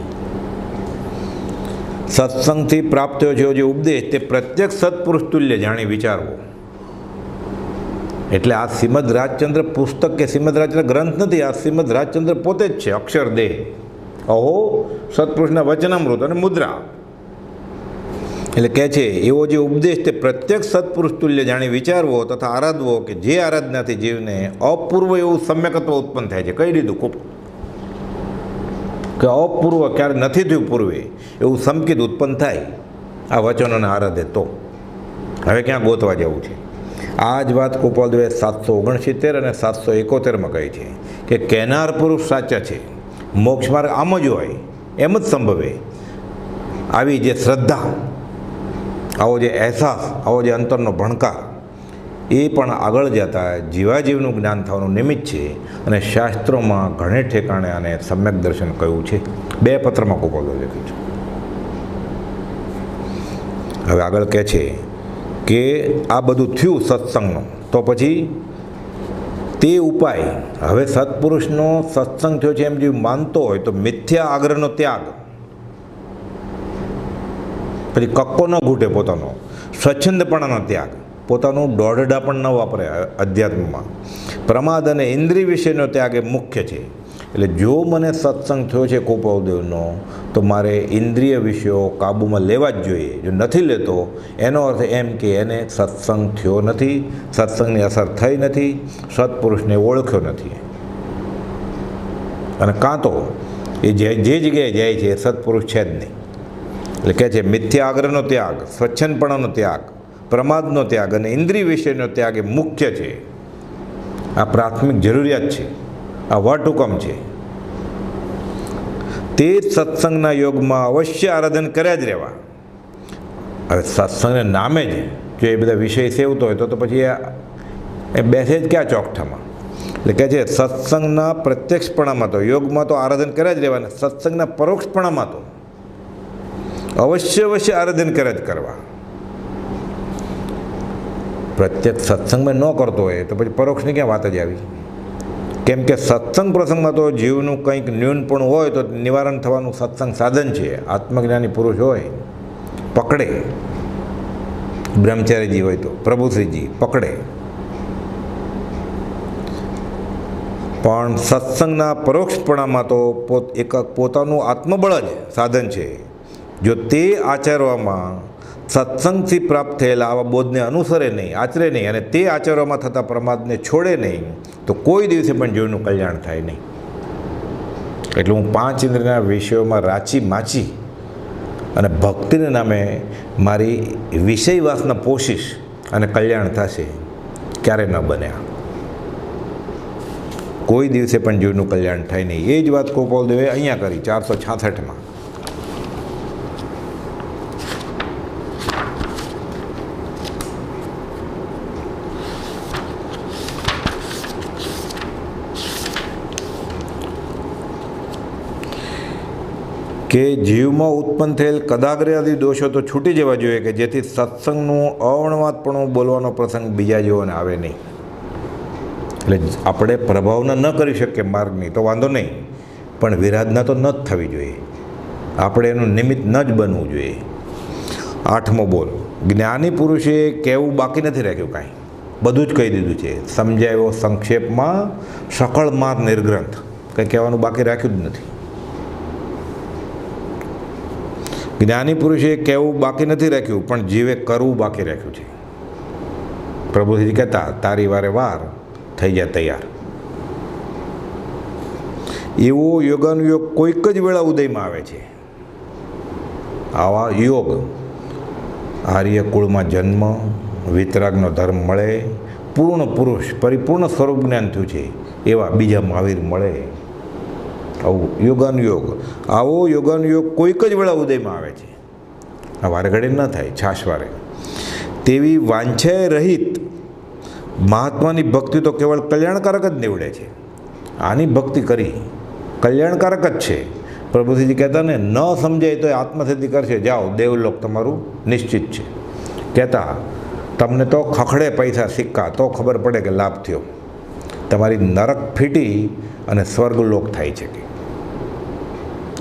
સત્સંગથી પ્રાપ્ત થયો છે જે ઉપદેશ તે પ્રત્યક્ષ સત્પુરુષ તુલ્ય જાણી વિચારવો. એટલે આ શ્રીમદ રાજચંદ્ર પુસ્તક કે શ્રીમદ રાજચંદ્ર ગ્રંથ નથી. આ શ્રીમદ રાજચંદ્ર પોતે જ છે, અક્ષર દેહ. અહો સત્પુરુષના વચનામૃત અને મુદ્રા. એટલે કહે છે એવો જે ઉપદેશ તે પ્રત્યક્ષ સત્પુરુષ તુલ્ય જાણી વિચારવો તથા આરાધવો કે જે આરાધનાથી જીવને અપૂર્વ એવું સમ્યકત્વ ઉત્પન્ન થાય છે. કહી દીધું કે અપૂર્વ ક્યારે નથી થયું પૂર્વે એવું સમકિત ઉત્પન્ન થાય આ વચનોને આરાધે તો. હવે ક્યાં ગોતવા જવું છે? આ જ વાત ગોપાલદેવે 769 અને 771માં કહી છે કે કહેનાર પુરુષ સાચા છે. મોક્ષ માર્ગ આમ જ હોય, એમ જ સંભવે. આવી જે શ્રદ્ધા, આવો જે અહેસાસ, આવો જે અંતરનો ભણકાર એ પણ આગળ જતા જીવાજીવનું જ્ઞાન થવાનું નિમિત્ત છે. અને શાસ્ત્રોમાં ઘણે ઠેકાણે આને સમ્યક દર્શન કહ્યું છે. 2 પત્રમાં ગોપાલદેવે લખ્યું છે. હવે આગળ કહે છે કે આ બધું થયું સત્સંગનું, તો પછી તે ઉપાય હવે સત્પુરુષનો સત્સંગ થયો છે એમ જે માનતો હોય તો મિથ્યા આગ્રહનો ત્યાગ, પછી કક્કો ન ઘૂંટે પોતાનો, સ્વચ્છંદપણાનો ત્યાગ, પોતાનું દોઢડા પણ ન વાપરે અધ્યાત્મમાં, પ્રમાદ અને ઇન્દ્રિય વિષયનો ત્યાગ એ મુખ્ય છે. એટલે જો મને સત્સંગ થયો છે ગોપાલદેવનો તો મારે ઇન્દ્રિય વિષયો કાબૂમાં લેવા જ જોઈએ. જો નથી લેતો એનો અર્થ એમ કે એને સત્સંગ થયો નથી, સત્સંગની અસર થઈ નથી, સત્પુરુષને ઓળખ્યો નથી. અને કાં તો એ જે જગ્યાએ જાય છે એ સત્પુરુષ છે જ નહીં. એટલે કહે છે મિથ્યા આગ્રહનો ત્યાગ, સ્વચ્છંદપણાનો ત્યાગ, પ્રમાદનો ત્યાગ અને ઇન્દ્રિય વિષયનો ત્યાગ એ મુખ્ય છે. આ પ્રાથમિક જરૂરિયાત છે, આ વટહુકમ છે. તે જ સત્સંગના યોગમાં અવશ્ય આરાધન કર્યા જ રહેવા. હવે સત્સંગને નામે જ જો એ બધા વિષય સેવતો હોય તો પછી એ બેસે જ ક્યાં ચોકઠામાં. એટલે કહે છે સત્સંગના પ્રત્યક્ષપણામાં તો યોગમાં તો આરાધન કર્યા જ રહેવાના, સત્સંગના પરોક્ષપણામાં તો અવશ્ય આરાધન કર્યા જ કરવા. પ્રત્યક્ષ સત્સંગમાં ન કરતો હોય તો પછી પરોક્ષની ક્યાં વાત જ આવી? કેમ કે સત્સંગ પ્રસંગમાં તો જીવનું કંઈક ન્યૂનપણું હોય તો નિવારણ થવાનું સત્સંગ સાધન છે. આત્મજ્ઞાની પુરુષ હોય પકડે, બ્રહ્મચારીજી હોય તો પ્રભુશ્રીજી પકડે. પણ સત્સંગના પરોક્ષપણામાં તો પોતાનું આત્મબળ જ સાધન છે. જો તે આચરવામાં સત્સંગથી પ્રાપ્ત થયેલા આવા બોધને અનુસરે નહીં, આચરે નહીં અને તે આચરવામાં થતા પ્રમાદને છોડે નહીં તો કોઈ દિવસે પણ જીવનું કલ્યાણ થાય નહીં. એટલે હું 5 ઇન્દ્રિયના વિષયોમાં રાચી માચી અને ભક્તિને નામે મારી વિષય વાસના પોષીશ અને કલ્યાણ થશે, ક્યારે ન બન્યા. કોઈ દિવસે પણ જીવનું કલ્યાણ થાય નહીં. એ જ વાત ગોપાલદેવે અહીંયા કરી 466માં. કે જીવમાં ઉત્પન્ન થયેલ કદાગ્રયાદી દોષો તો છૂટી જવા જોઈએ કે જેથી સત્સંગનું અવણવાતપણું બોલવાનો પ્રસંગ બીજા જેવોને આવે નહીં. એટલે આપણે પ્રભાવના ન કરી શકીએ માર્ગની તો વાંધો નહીં, પણ વિરાધના તો ન જ થવી જોઈએ. આપણે એનું નિમિત્ત ન જ બનવું જોઈએ. 8મો બોલ. જ્ઞાની પુરુષે કહેવું બાકી નથી રાખ્યું, કાંઈ બધું જ કહી દીધું છે. સમજાવ્યો સંક્ષેપમાં, સકળ માર નિર્ગ્રંથ, કંઈ કહેવાનું બાકી રાખ્યું જ નથી. જ્ઞાની પુરુષે કહેવું બાકી નથી રાખ્યું પણ જીવે કરવું બાકી રાખ્યું છે. પ્રભુજી કહેતા તારી વારે વાર થઈ જાય તૈયાર. એવો યોગાનુયોગ કોઈક જ વેળા ઉદયમાં આવે છે. આવા યોગ આર્ય કુળમાં જન્મ, વિતરાગનો ધર્મ મળે, પૂર્ણ પુરુષ પરિપૂર્ણ સ્વરૂપ જ્ઞાન થયું છે એવા બીજા મહાવીર મળે. આવું યોગાનુયોગ, આવો યોગાનુયોગ કોઈક જ વેળા ઉદયમાં આવે છે. આ વારે ઘડી ન થાય, છાશવારે. તેવી વાંછાએ રહિત મહાત્માની ભક્તિ તો કેવળ કલ્યાણકારક જ નીવડે છે. આની ભક્તિ કરી કલ્યાણકારક જ છે. પ્રભુજી કહેતા ને, ન સમજાય તો આત્મસિદ્ધિ કરશે, જાઓ દેવલોક તમારું નિશ્ચિત છે. કહેતા તમને તો ખખડે પૈસા સિક્કા તો ખબર પડે કે લાભ થયો. તમારી નરક ફીટી અને સ્વર્ગલોક થાય છે. કે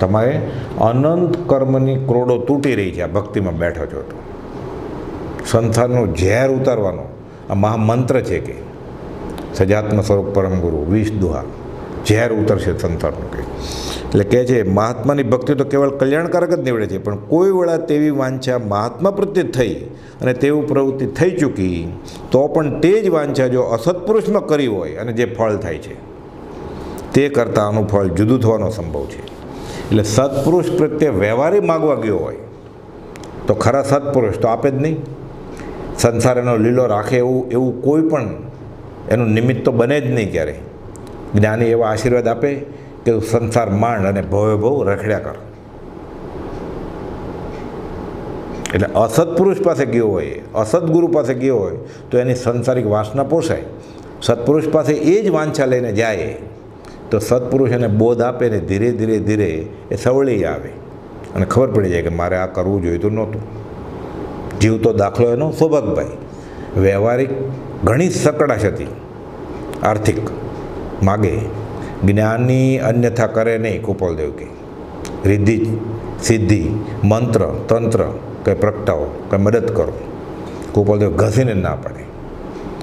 તમારે અનંત કર્મની ક્રોડો તૂટી રહી છે આ ભક્તિમાં બેઠો છો તો. સંસારનું ઝેર ઉતારવાનો આ મહામંત્ર છે કે સજાત્મ સ્વરૂપ પરમ ગુરુ 20 દુહા ઝેર ઉતરશે સંસારનું. કે એટલે કહે છે મહાત્માની ભક્તિ તો કેવળ કલ્યાણકારક જ નીવડે છે, પણ કોઈ વેળા તેવી વાંછા મહાત્મા પ્રત્યે થઈ અને તેવું પ્રવૃત્તિ થઈ ચૂકી તો પણ તે જ વાંછા જો અસત્પુરુષમાં કરી હોય અને જે ફળ થાય છે તે કરતાં આનું ફળ જુદું થવાનો સંભવ છે. એટલે સત્પુરુષ પ્રત્યે વ્યવહારે માગવા ગયો હોય તો ખરા સત્પુરુષ તો આપે જ નહીં. સંસાર એનો લીલો રાખે એવું કોઈ પણ એનું નિમિત્ત તો બને જ નહીં ક્યારે. જ્ઞાની એવા આશીર્વાદ આપે કે સંસાર માંડ અને ભવે ભવ રખડ્યા કર. એટલે અસત્પુરુષ પાસે ગયો હોય, અસદગુરુ પાસે ગયો હોય તો એની સંસારિક વાસના પોસાય. સત્પુરુષ પાસે એ જ વાંછા લઈને જાય તો સત્પુરુષ એને બોધ આપે ને ધીરે ધીરે ધીરે એ સવળી આવે અને ખબર પડી જાય કે મારે આ કરવું જોઈતું નહોતું. જીવતો દાખલો એનો સૌભાગભાઈ. વ્યવહારિક ઘણી સકડાશ હતી, આર્થિક માગે. જ્ઞાની અન્યથા કરે નહીં. ગોપાલદેવ કે રિદ્ધિ સિદ્ધિ મંત્ર તંત્ર કંઈ પ્રગટાવો, કંઈ મદદ કરો. ગોપાલદેવ ઘસીને ના પાડે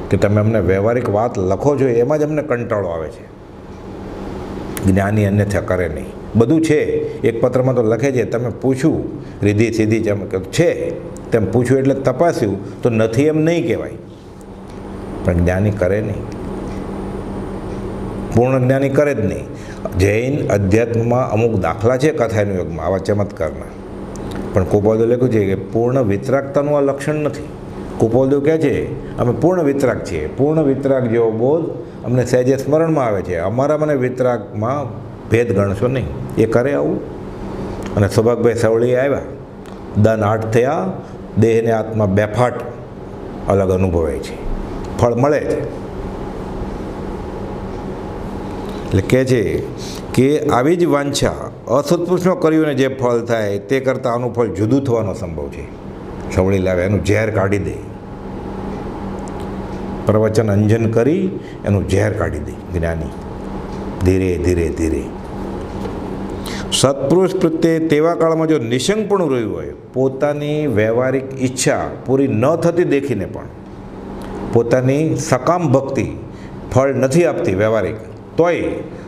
કે તમે અમને વ્યવહારિક વાત લખો છો એમાં જ અમને કંટાળો આવે છે. જ્ઞાની અન્યથા કરે નહીં. બધું છે એક પત્રમાં તો લખે છે, તમે પૂછ્યું રિદ્ધિ સિદ્ધિ છે તેમ પૂછ્યું એટલે તપાસ્યું તો નથી એમ નહીં કહેવાય. પણ જ્ઞાની કરે નહીં, પૂર્ણ જ્ઞાની કરે જ નહીં. જૈન અધ્યાત્મમાં અમુક દાખલા છે કથાનું યોગમાં આવા ચમત્કારના, પણ ગોપાલદેવ લખ્યું છે કે પૂર્ણ વિતરાગતાનું આ લક્ષણ નથી. ગોપાલદેવ કહે છે અમે પૂર્ણ વિતરાગ છીએ. પૂર્ણ વિતરાગ જેવો બોધ અમને સહેજે સ્મરણમાં આવે છે. અમારા મને વિતરાગમાં ભેદ ગણશો નહીં. એ કરે આવું. અને સૌભાગભાઈ સવળી આવ્યા, દન 8 થયા, દેહને આત્મા બેફાટ અલગ અનુભવાય છે, ફળ મળે છે. એટલે કહે છે કે આવી જ વાંછા અસત્પુરુષમાં કર્યું ને જે ફળ થાય તે કરતાં આનું ફળ જુદું થવાનો સંભવ છે. સવળી લાવે એનું ઝેર કાઢી દે. પ્રવચન અંજન કરી એનું ઝેર કાઢી દે જ્ઞાની, ધીરે ધીરે ધીરે. સત્પુરુષ પ્રત્યે તેવા કાળમાં જો નિશંકપણું રહ્યું હોય, પોતાની વ્યવહારિક ઈચ્છા પૂરી ન થતી દેખીને પણ પોતાની સકામ ભક્તિ ફળ નથી આપતી વ્યવહારિક, તોય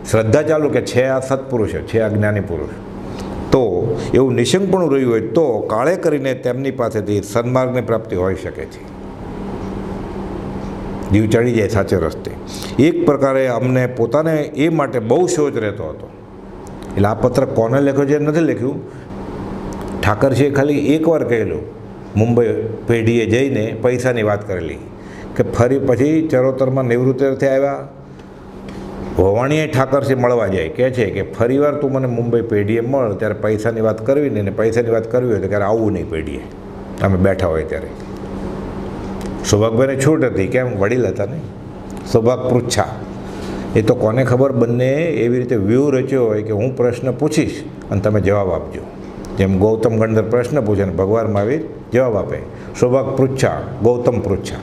શ્રદ્ધા ચાલુ કે છે આ સત્પુરુષ છે, આ જ્ઞાની પુરુષ, તો એવું નિશંકપણું રહ્યું હોય તો કાળે કરીને તેમની પાસેથી સન્માર્ગની પ્રાપ્તિ હોઈ શકે છે. જીવ ચડી જાય સાચે રસ્તે. એક પ્રકારે અમને પોતાને એ માટે બહુ શોચ રહેતો હતો. એટલે આ પત્ર કોને લખ્યો છે નથી લખ્યું, ઠાકરજીએ ખાલી એકવાર કહેલું, મુંબઈ પેઢીએ જઈને પૈસાની વાત કરેલી કે ફરી પછી ચરોતરમાં નિવૃત્તિથી આવ્યા, ભવાણીએ ઠાકરજી મળવા જાય, કહે છે કે ફરીવાર તું મને મુંબઈ પેઢીએ મળ, ત્યારે પૈસાની વાત કરવી નહીં, ને પૈસાની વાત કરવી હોય તો ત્યારે આવવું નહીં પેઢીએ, અમે બેઠા હોય ત્યારે. સૌભાગભાઈને છૂટ હતી, કેમ વડીલ હતા ને, સૌભાગ પૃચ્છા. એ તો કોને ખબર, બંને એવી રીતે વ્યૂહ રચ્યો હોય કે હું પ્રશ્ન પૂછીશ અને તમે જવાબ આપજો. જેમ ગૌતમ ગણધર પ્રશ્ન પૂછે અને ભગવાન મહાવીર જવાબ આપે. સૌભાગ પૃચ્છા, ગૌતમ પૃચ્છા.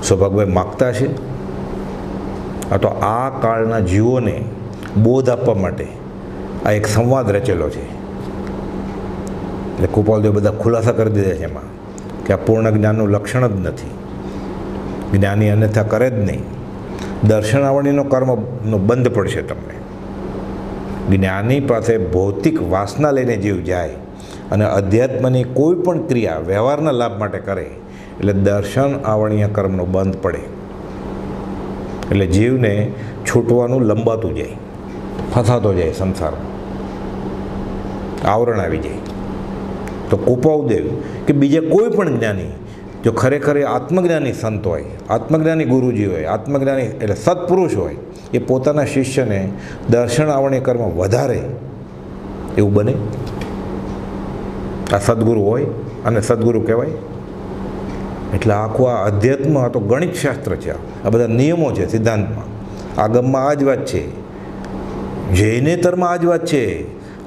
સૌભાગભાઈ માગતા છે. આ તો આ કાળના જીવોને બોધ આપવા માટે આ એક સંવાદ રચેલો છે. એટલે કૃપાલદેવ બધા ખુલાસા કરી દીધા છે એમાં કે આ પૂર્ણ જ્ઞાનનું લક્ષણ જ નથી, જ્ઞાની અન્યથા કરે જ નહીં. દર્શનાવળીનો કર્મનો બંધ પડશે તમને. જ્ઞાની પાસે ભૌતિક વાસના લઈને જીવ જાય અને અધ્યાત્મની કોઈ પણ ક્રિયા વ્યવહારના લાભ માટે કરે એટલે દર્શન આવણીય કર્મનો બંધ પડે. એટલે જીવને છૂટવાનું લંબાતું જાય, ફસાતો જાય સંસારમાં, આવરણ આવી જાય. તો કૃપાદેવ કે બીજા કોઈ પણ જ્ઞાની જો ખરેખર આત્મજ્ઞાની સંત હોય, આત્મજ્ઞાની ગુરુજી હોય, આત્મજ્ઞાની એટલે સત્પુરુષ હોય, એ પોતાના શિષ્યને દર્શન આવણી કર્મ વધારે એવું બને. આ સદગુરુ હોય અને સદગુરુ કહેવાય. એટલે આખું આ અધ્યાત્મ આ તો ગણિત શાસ્ત્ર છે. આ બધા નિયમો છે સિદ્ધાંતમાં. આગમમાં આ જ વાત છે, જૈનેતરમાં આ જ વાત છે.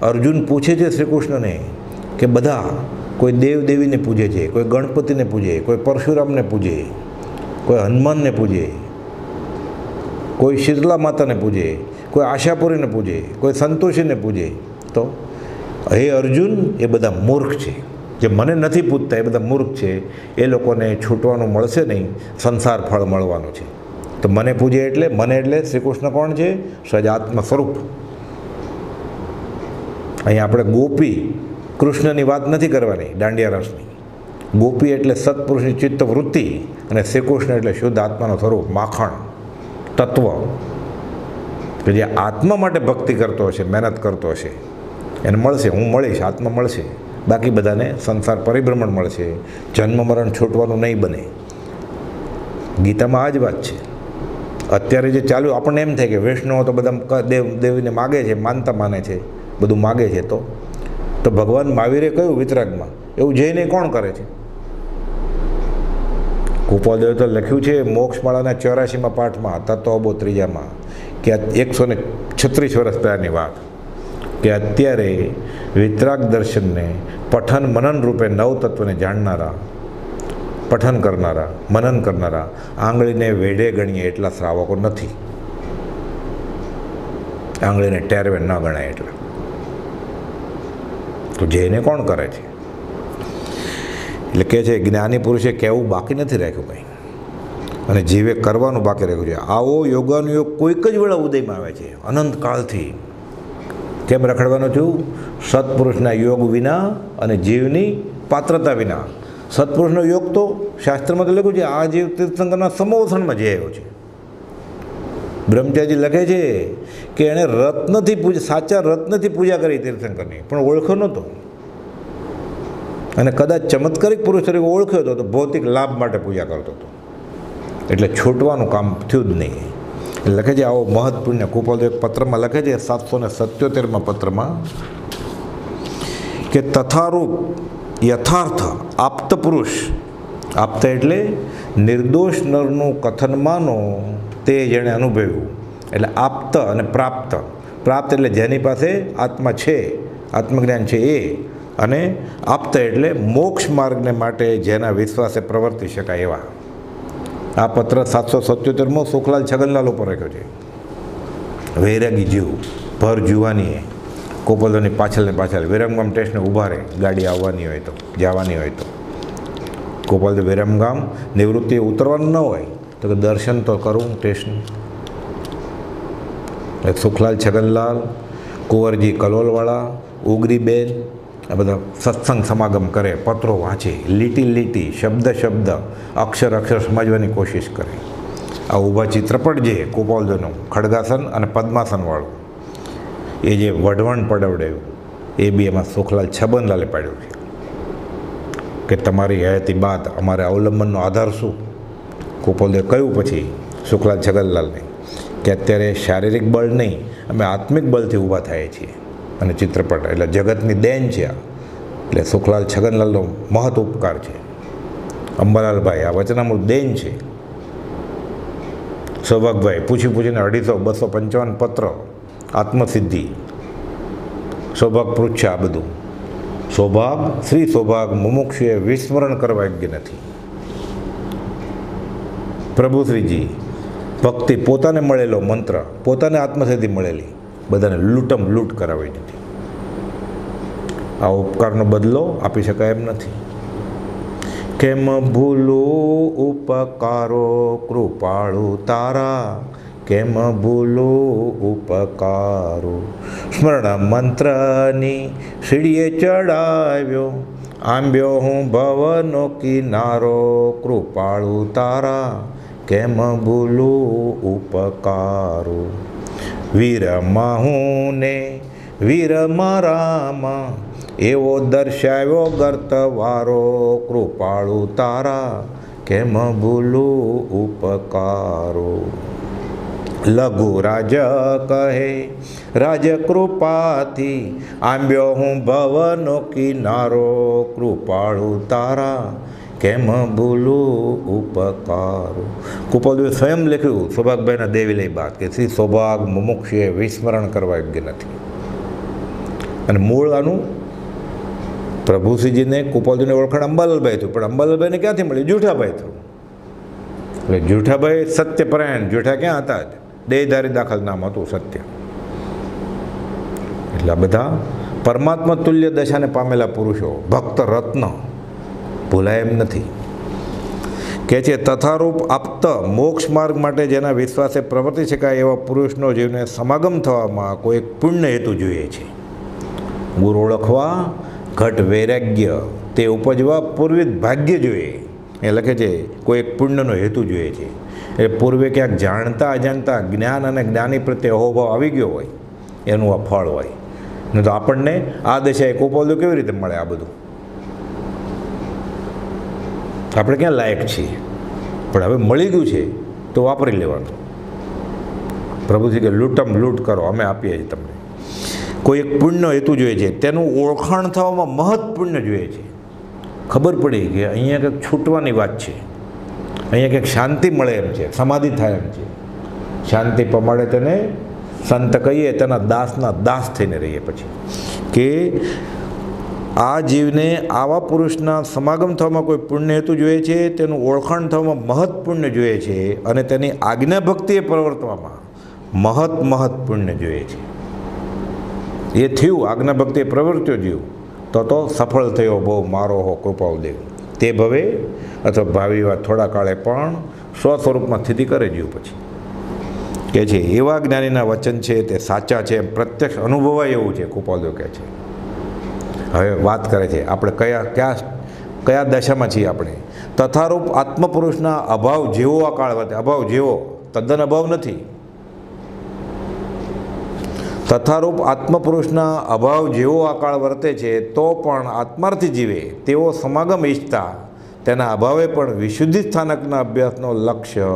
અર્જુન પૂછે છે શ્રી કૃષ્ણને કે બધા કોઈ દેવ દેવીને પૂજે છે, કોઈ ગણપતિને પૂજે, કોઈ પરશુરામને પૂજે, કોઈ હનુમાનને પૂજે, કોઈ શીતલા માતાને પૂજે, કોઈ આશાપુરીને પૂજે, કોઈ સંતોષીને પૂજે. તો હે અર્જુન, એ બધા મૂર્ખ છે. જે મને નથી પૂજતા એ બધા મૂર્ખ છે. એ લોકોને છૂટવાનું મળશે નહીં, સંસાર ફળ મળવાનું છે. તો મને પૂજે એટલે મને એટલે શ્રી કૃષ્ણ કોણ છે? સજાત્મ સ્વરૂપ. અહીં આપણે ગોપી કૃષ્ણની વાત નથી કરવાની, દાંડિયા રસની. ગોપી એટલે સત્પુરુષની ચિત્ત વૃત્તિ અને શ્રી કૃષ્ણ એટલે શુદ્ધ આત્માનું સ્વરૂપ, માખણ તત્વ. કે જે આત્મા માટે ભક્તિ કરતો હશે, મહેનત કરતો હશે, એને મળશે. હું મળીશ, આત્મા મળશે. બાકી બધાને સંસાર પરિભ્રમણ મળશે, જન્મ મરણ છૂટવાનું નહીં બને. ગીતામાં આ જ વાત છે. અત્યારે જે ચાલ્યું આપણને એમ થાય કે વૈષ્ણવો તો બધા દેવીને માગે છે, માનતા માને છે, બધું માગે છે. તો ભગવાન મહાવીરે કહ્યું વિતરાગમાં, એવું જઈને કોણ કરે છે? કૃપાદેવ તો લખ્યું છે મોક્ષમાળાના 84માં પાઠમાં, તત્વબોધ 3માં, કે 136 વર્ષ પહેલાંની વાત, કે અત્યારે વિતરાગ દર્શનને પઠન મનન રૂપે નવ તત્વને જાણનારા, પઠન કરનારા, મનન કરનારા આંગળીને વેઢે ગણીએ એટલા શ્રાવકો નથી. આંગળીને ટેરવે ન ગણાય એટલા. તો જઈને કોણ કરે છે? એટલે કહે છે જ્ઞાની પુરુષે કહેવું બાકી નથી રાખ્યું કંઈ, અને જીવે કરવાનું બાકી રાખ્યું છે. આવો યોગાનુયોગ કોઈક જ વેળા ઉદયમાં આવે છે, અનંતકાળથી. કેમ રખડવાનું છું? સત્પુરુષના યોગ વિના અને જીવની પાત્રતા વિના. સત્પુરુષનો યોગ તો શાસ્ત્રમાં તો લખ્યું છે, આ જીવ તીર્થંકરના સમોસણમાં જઈ આવ્યો છે. બ્રહ્મચારી લખે છે કે એણે રત્નથી પૂજા, સાચા રત્નથી પૂજા કરી તીર્થંકરની, પણ ઓળખ્યો નહોતો. અને કદાચ ચમત્કારિક પુરુષ તરીકે ઓળખ્યો હતો તો ભૌતિક લાભ માટે પૂજા કરતો હતો. એટલે છૂટવાનું કામ થયું જ નહીં. લખે છે આવો મહત્વપૂર્ણ કૃપાલદેવ એક પત્રમાં લખે છે 777માં પત્રમાં કે તથારૂપ યથાર્થ આપ્ત પુરુષ, આપ્ત એટલે નિર્દોષ નરનું કથન માનો તે જેણે અનુભવ્યું. એટલે આપ્ત અને પ્રાપ્ત. પ્રાપ્ત એટલે જેની પાસે આત્મા છે, આત્મજ્ઞાન છે એ. અને આપ્ત એટલે મોક્ષ માર્ગને માટે જેના વિશ્વાસે પ્રવર્તી શકાય એવા. આ પત્ર 777મો સુખલાલ છગનલાલ ઉપર રાખ્યો છે. વૈરાગી જીવ ભર જુવાનીએ ગોપાલદાસની પાછળ ને પાછળ વિરમગામ સ્ટેશને ઊભા રહે, ગાડી આવવાની હોય તો, જવાની હોય તો. ગોપાલદાસ વિરમગામ નિવૃત્તિ ઉતરવાનું ન હોય તો કે દર્શન તો કરું સ્ટેશન. સુખલાલ છગનલાલ, કુંવરજી કલોલવાળા, ઉગરીબેન આ બધા સત્સંગ સમાગમ કરે, પત્રો વાંચે, લીટી લીટી, શબ્દ શબ્દ, અક્ષર અક્ષર સમજવાની કોશિશ કરે. આ ઊભા ચિત્રપટ જે ગોપાલદાસનું ખડગાસન અને પદ્માસનવાળું, એ જે વઢવણ પડાવડાયું એ બી એમાં સુખલાલ છગનલાલે પાડ્યું છે કે તમારી હયાતી બાદ અમારે અવલંબનનો આધાર શું. ગોપાલદાસે કહ્યું પછી સુખલાલ છગનલાલને કે અત્યારે શારીરિક બળ નહીં, અમે આત્મિક બળથી ઊભા થઈએ છીએ. અને ચિત્રપટ એટલે જગતની દેન છે આ. એટલે સુખલાલ છગનલાલનો મહત ઉપકાર છે. અંબાલાલભાઈ આ વચનામૃત દેન છે. સૌભાગભાઈ પૂછીને 250-255 પત્ર, આત્મસિદ્ધિ, સૌભાગ પૃચ્છ, આ બધું. સૌભાગ, શ્રી સૌભાગ મુમુક્ષુએ વિસ્મરણ કરવા યોગ્ય નથી. પ્રભુશ્રીજી ભક્તિ પોતાને મળેલો મંત્ર, પોતાને આત્મસિદ્ધિ મળેલી, બધાને લૂંટમ લૂંટ કરાવી દીધી. આ ઉપકારનો બદલો આપી શકાય એમ નથી. કેમ ભૂલું ઉપકારો કૃપાળુ તારા, કેમ ભૂલું ઉપકારો. સ્મરણ મંત્રની સીડીએ ચડાવ્યો, આંબ્યો હું ભવનો કિનારો, કૃપાળુ તારા કેમ ભૂલું ઉપકારો. વીરમાં હું ને વીરમાં રામ, એવો દર્શાવ્યો ગર્તવારો, કૃપાળુ તારા કેમ ભૂલું ઉપકારો. લઘુ રાજ કહે રાજ કૃપાથી, આંબ્યો હું ભવનો કિનારો, કૃપાળુ તારા કેમ ભૂલું ઉપકારો. ગોપાલદાસે સ્વયં લખ્યું સૌભાગભાઈના દેવીલય બાદ કે શ્રી સૌભાગ મુમુક્ષુએ વિસ્મરણ કરવા યોગ્ય નથી. અને મૂળ આનું પ્રભુશ્રીજીને ગોપાલજીને ઓળખાણ અંબાલાલભાઈ થયું, પણ અંબાલાલભાઈને ક્યાંથી મળી? જૂઠાભાઈ થયું. એટલે જૂઠાભાઈ સત્યપરાયણ, જૂઠા ક્યાં હતા? દેહધારી દાખલ નામ હતું સત્ય. એટલે આ બધા પરમાત્મા તુલ્ય દશાને પામેલા પુરુષો, ભક્ત રત્ન, ભૂલાય એમ નથી. કે છે તથારૂપ આપ્ત મોક્ષ માર્ગ માટે જેના વિશ્વાસે પ્રવર્તી શકાય એવા પુરુષનો જીવને સમાગમ થવામાં કોઈ એક પુણ્ય હેતુ જોઈએ છે. ગુરુ ઓળખવા ઘટ વૈરાગ્ય તે ઉપજવા પૂર્વિત ભાગ્ય જોઈએ. એ લખે છે કોઈ એક પુણ્યનો હેતુ જોઈએ છે. એ પૂર્વે ક્યાંક જાણતા અજાણતા જ્ઞાન અને જ્ઞાની પ્રત્યે અહોભાવ આવી ગયો હોય એનું આ ફળ હોય. નહીં તો આપણને આ દશાએ ગોપાલદાસ કેવી રીતે મળે? આ બધું આપણે ક્યાં લાયક છીએ? પણ હવે મળી ગયું છે તો વાપરી લેવાનું. પ્રભુજી કે લૂંટમ લૂંટ કરો, અમે આપીએ છીએ તમને. કોઈ એક પુણ્યનો હેતુ જોઈએ છે, તેનું ઓળખાણ થવામાં મહત્ પુણ્ય જોઈએ છે. ખબર પડી કે અહીંયા કંઈક છૂટવાની વાત છે, અહીંયા કંઈક શાંતિ મળે એમ છે, સમાધિ થાય એમ છે. શાંતિ પમાડે તેને સંત કહીએ, તેના દાસના દાસ થઈને રહીએ. પછી કે આ જીવને આવા પુરુષના સમાગમ થવામાં કોઈ પુણ્ય હેતુ જોઈએ છે, તેનું ઓળખાણ થવામાં મહત્ પુણ્ય જોઈએ છે, અને તેની આજ્ઞા ભક્તિએ પ્રવર્તવામાં મહત્ પુણ્ય જોઈએ છે. એ થયું, આજ્ઞા ભક્તિએ પ્રવર્ત્યો જીવ તો સફળ થયો બહુ મારો હો કૃપાળુદેવ. તે ભવે અથવા ભાવિ વાત થોડા કાળે પણ સ્વસ્વરૂપમાં સ્થિતિ કરે જીવ. પછી કે છે એવા જ્ઞાનીના વચન છે તે સાચા છે, પ્રત્યક્ષ અનુભવાય એવું છે. કૃપાળુદેવ કહે છે. હવે વાત કરે છે આપણે કયા દશામાં છીએ આપણે. તથારૂપ આત્મપુરુષના અભાવ જેવો આ કાળ વર્તે, અભાવ જેવો, તદ્દન અભાવ નથી. તથારૂપ આત્મપુરુષના અભાવ જેવો આ કાળ વર્તે છે તો પણ આત્માર્થી જીવે તેવો સમાગમ ઈચ્છતા તેના અભાવે પણ વિશુદ્ધિ સ્થાનકના અભ્યાસનો લક્ષ્ય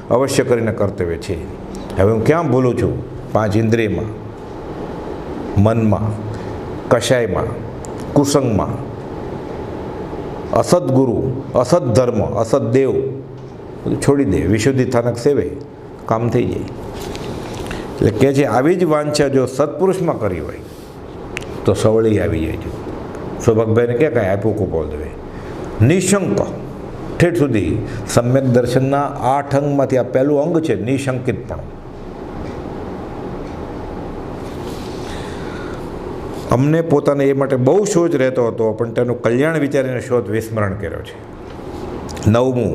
અવશ્ય કરીને કર્તવ્ય છે. હવે હું ક્યાં ભૂલું છું? 5 ઇન્દ્રિયમાં, મનમાં, કશાયમાં, કુસંગમાં, અસદ ગુરુ, અસદ ધર્મ, અસદ દેવ બધું છોડી દે, વિશુદ્ધિ સ્થાનક સેવે, કામ થઈ જાય. એટલે કહે છે આવી જ વાંછા જો સત્પુરુષમાં કરી હોય તો સવળી આવી જાય છે. સૌભાગભાઈને ક્યાં કાંઈ આપ્યું કૃપાળુદેવે? નિશંક ઠેઠ સુધી સમ્યક દર્શનના 8 અંગમાંથી આ પહેલું અંગ છે, નિશંકિતપણું. અમને પોતાને એ માટે બહુ શોધ રહેતો હતો, પણ તેનું કલ્યાણ વિચારીને શોધ વિસ્મરણ કર્યો છે. 9મું,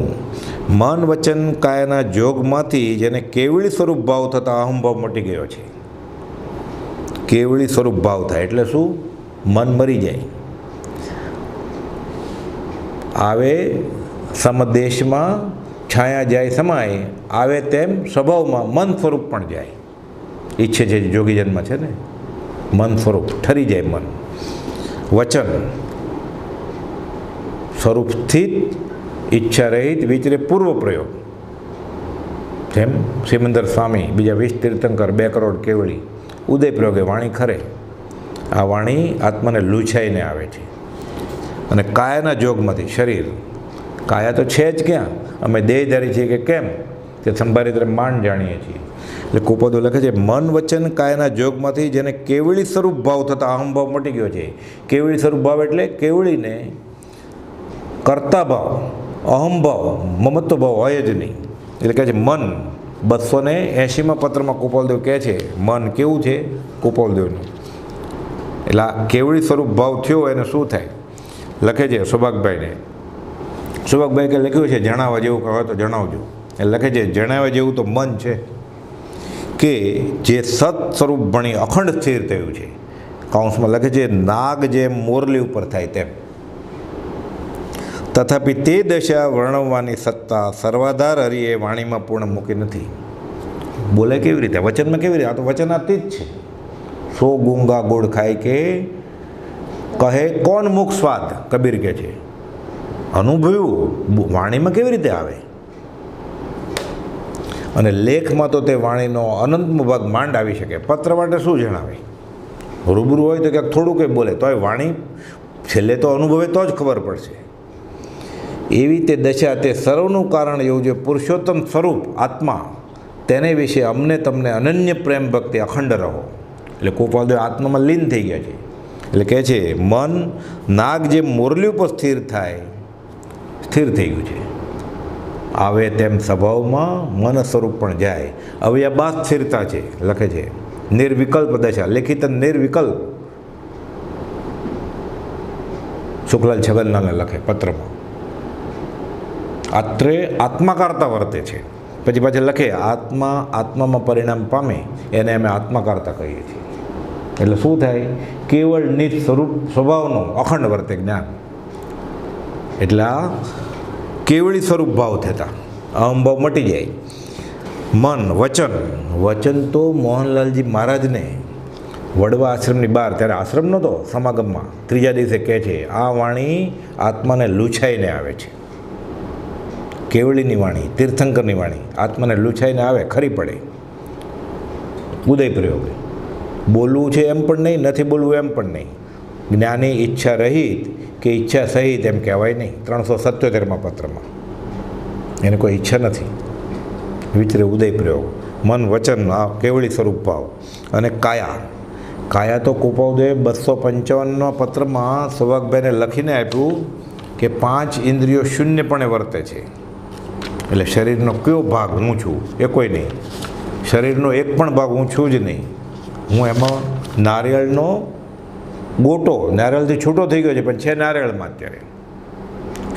મન વચન કાયાના જોગમાંથી જેને કેવળી સ્વરૂપ ભાવ થતાં અહંભાવ મટી ગયો છે. કેવળી સ્વરૂપ ભાવ થાય એટલે શું? મન મરી જાય. આવે સમદેશમાં છાયા જાય સમાય, આવે તેમ સ્વભાવમાં મન સ્વરૂપ પણ જાય. ઈચ્છે છે જોગી જન્મ છે ને, મન સ્વરૂપ ઠરી જાય. મન વચન સ્વરૂપ સ્થિત, ઈચ્છા રહિત, વિચરે પૂર્વ પ્રયોગ. જેમ સિમંદર સ્વામી, બીજા 20 તીર્થંકર, 2 કરોડ કેવળી, ઉદય પ્રયોગે વાણી ખરે. આ વાણી આત્માને લૂછાઈને આવે છે. અને કાયાના જોગમાંથી શરીર, કાયા તો છે જ ક્યાં, અમે દેહધારી છીએ કે કેમ તે સંભારી તરફ માંડ જાણીએ છીએ. એટલે કુપોદો લખે છે, મન વચન કાયાના જોગમાંથી જેને કેવળી સ્વરૂપ ભાવ થતાં અહંભાવ મટી ગયો છે. કેવળી સ્વરૂપ ભાવ એટલે કેવળીને કર્તા ભાવ, અહંભાવ, મમત્વ ભાવ હોય જ નહીં. એટલે કહે છે મન 280માં પત્રમાં કુપાલદેવ કહે છે મન કેવું છે કુપાલદેવનું. એટલે આ કેવળી સ્વરૂપ ભાવ થયો એને શું થાય? લખે છે સુભાગભાઈને. સુભાગભાઈ કે લખ્યું છે જણાવવા જેવું કહો તો જણાવજો. એ લખે છે જણાવવા જેવું તો મન છે કે જે સત સ્વરૂપ ભણી અખંડ સ્થિર થયું છે. કૌંસમાં લખે છે નાગ જેમ મોરલી ઉપર થાય તેમ. તથાપિ તે દશા વર્ણવવાની સત્તા સર્વાધાર હરિએ વાણીમાં પૂર્ણ મૂકી નથી. બોલે કેવી રીતે? વચનમાં કેવી રીતે? આ તો વચનાતીત છે. 100 ગૂંગા ગોળ ખાય કે કહે કોણ મુખ સ્વાદ, કબીર કહે છે. અનુભવ્યું વાણીમાં કેવી રીતે આવે? અને લેખમાં તો તે વાણીનો અનંતમો ભાગ માંડ આવી શકે. પત્ર માટે શું જણાવે? રૂબરૂ હોય તો ક્યાંક થોડું કંઈ બોલે તોય વાણી છેલ્લે તો અનુભવે તો જ ખબર પડશે. એવી તે દશા તે સર્વનું કારણ એવું જે પુરુષોત્તમ સ્વરૂપ આત્મા, તેને વિશે અમને તમને અનન્ય પ્રેમ ભક્તિ અખંડ રહો. એટલે કુપાલદેવ આત્મામાં લીન થઈ ગયા છે. એટલે કહે છે મન નાગ જે મોરલી ઉપર સ્થિર થાય, સ્થિર થઈ ગયું છે. આવે તેમ સ્વભાવમાં મન સ્વરૂપ પણ જાય. હવે આ બાદ સ્થિરતા છે. લખે છે નિર્વિકલ્પ દશા, લેખિત નિર્વિકલ્પ. શુક્લાલ છગનલાલને લખે પત્રમાં. આત્રે આત્માકારતા વર્તે છે. પછી પાછળ લખે આત્મામાં પરિણામ પામે એને અમે આત્માકારતા કહીએ છીએ. એટલે શું થાય? કેવળ નિજ સ્વરૂપ સ્વભાવનો અખંડ વર્તે જ્ઞાન. એટલે આ કેવળી સ્વરૂપ ભાવ થતા અહંભાવ મટી જાય. મન વચન તો મોહનલાલજી મહારાજને વડવા આશ્રમની બહાર, ત્યારે આશ્રમ નહોતો, સમાગમમાં 3જા દિવસે કહે છે આ વાણી આત્માને લૂછાઈને આવે છે. કેવળીની વાણી, તીર્થંકરની વાણી આત્માને લૂછાઈને આવે, ખરી પડે. ઉદય પ્રયોગ બોલવું છે એમ પણ નહીં, નથી બોલવું એમ પણ નહીં. જ્ઞાની ઈચ્છા રહિત કે ઈચ્છા સહિત એમ કહેવાય નહીં. 377માં પત્રમાં એને કોઈ ઈચ્છા નથી. વિચરે ઉદય પ્રયોગ. મન વચન આ કેવળી સ્વરૂપ ભાવ. અને કાયા તો કુપાલદેવે 255ના પત્રમાં સૌભાગભાઈને લખીને આપ્યું કે 5 ઇન્દ્રિયો શૂન્યપણે વર્તે છે. એટલે શરીરનો કયો ભાગ હું છું એ કોઈ નહીં. શરીરનો એક પણ ભાગ હું છું જ નહીં. હું એમાં નારિયેળનો ગોટો, નારિયેળથી છૂટો થઈ ગયો છે પણ છે નારિયેળમાં અત્યારે.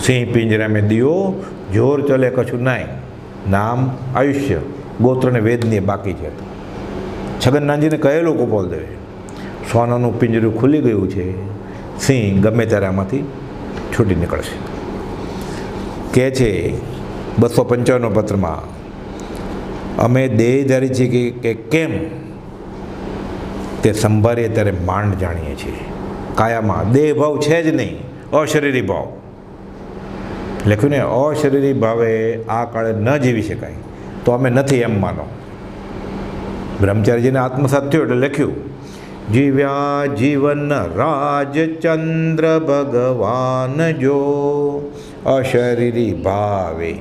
સિંહ પિંજરા મેં દિયો, જોર ચલે કશું નાય, નામ આયુષ્ય, ગોત્રને વેદનીય બાકી છે. છગનનાથજીને કહેલું કુપાલદેવે, સોનાનું પિંજરું ખુલી ગયું છે, સિંહ ગમે ત્યારે આમાંથી છૂટી નીકળશે. કહે છે 255 પત્રમાં અમે દેહધારી છીએ કે કેમ તે સંભાળીએ ત્યારે માંડ જાણીએ છીએ. કાયામાં દેહ ભાવ છે જ નહીં, અશરીરી ભાવ. લખ્યું ને અશરીરી ભાવે આ કાળે ન જીવી શકાય તો અમે નથી એમ માનો. બ્રહ્મચારીજીને આત્મસાત થયો એટલે લખ્યું જીવ્યા જીવન રાજચંદ્ર ભગવાન જો અશરીરી ભાવે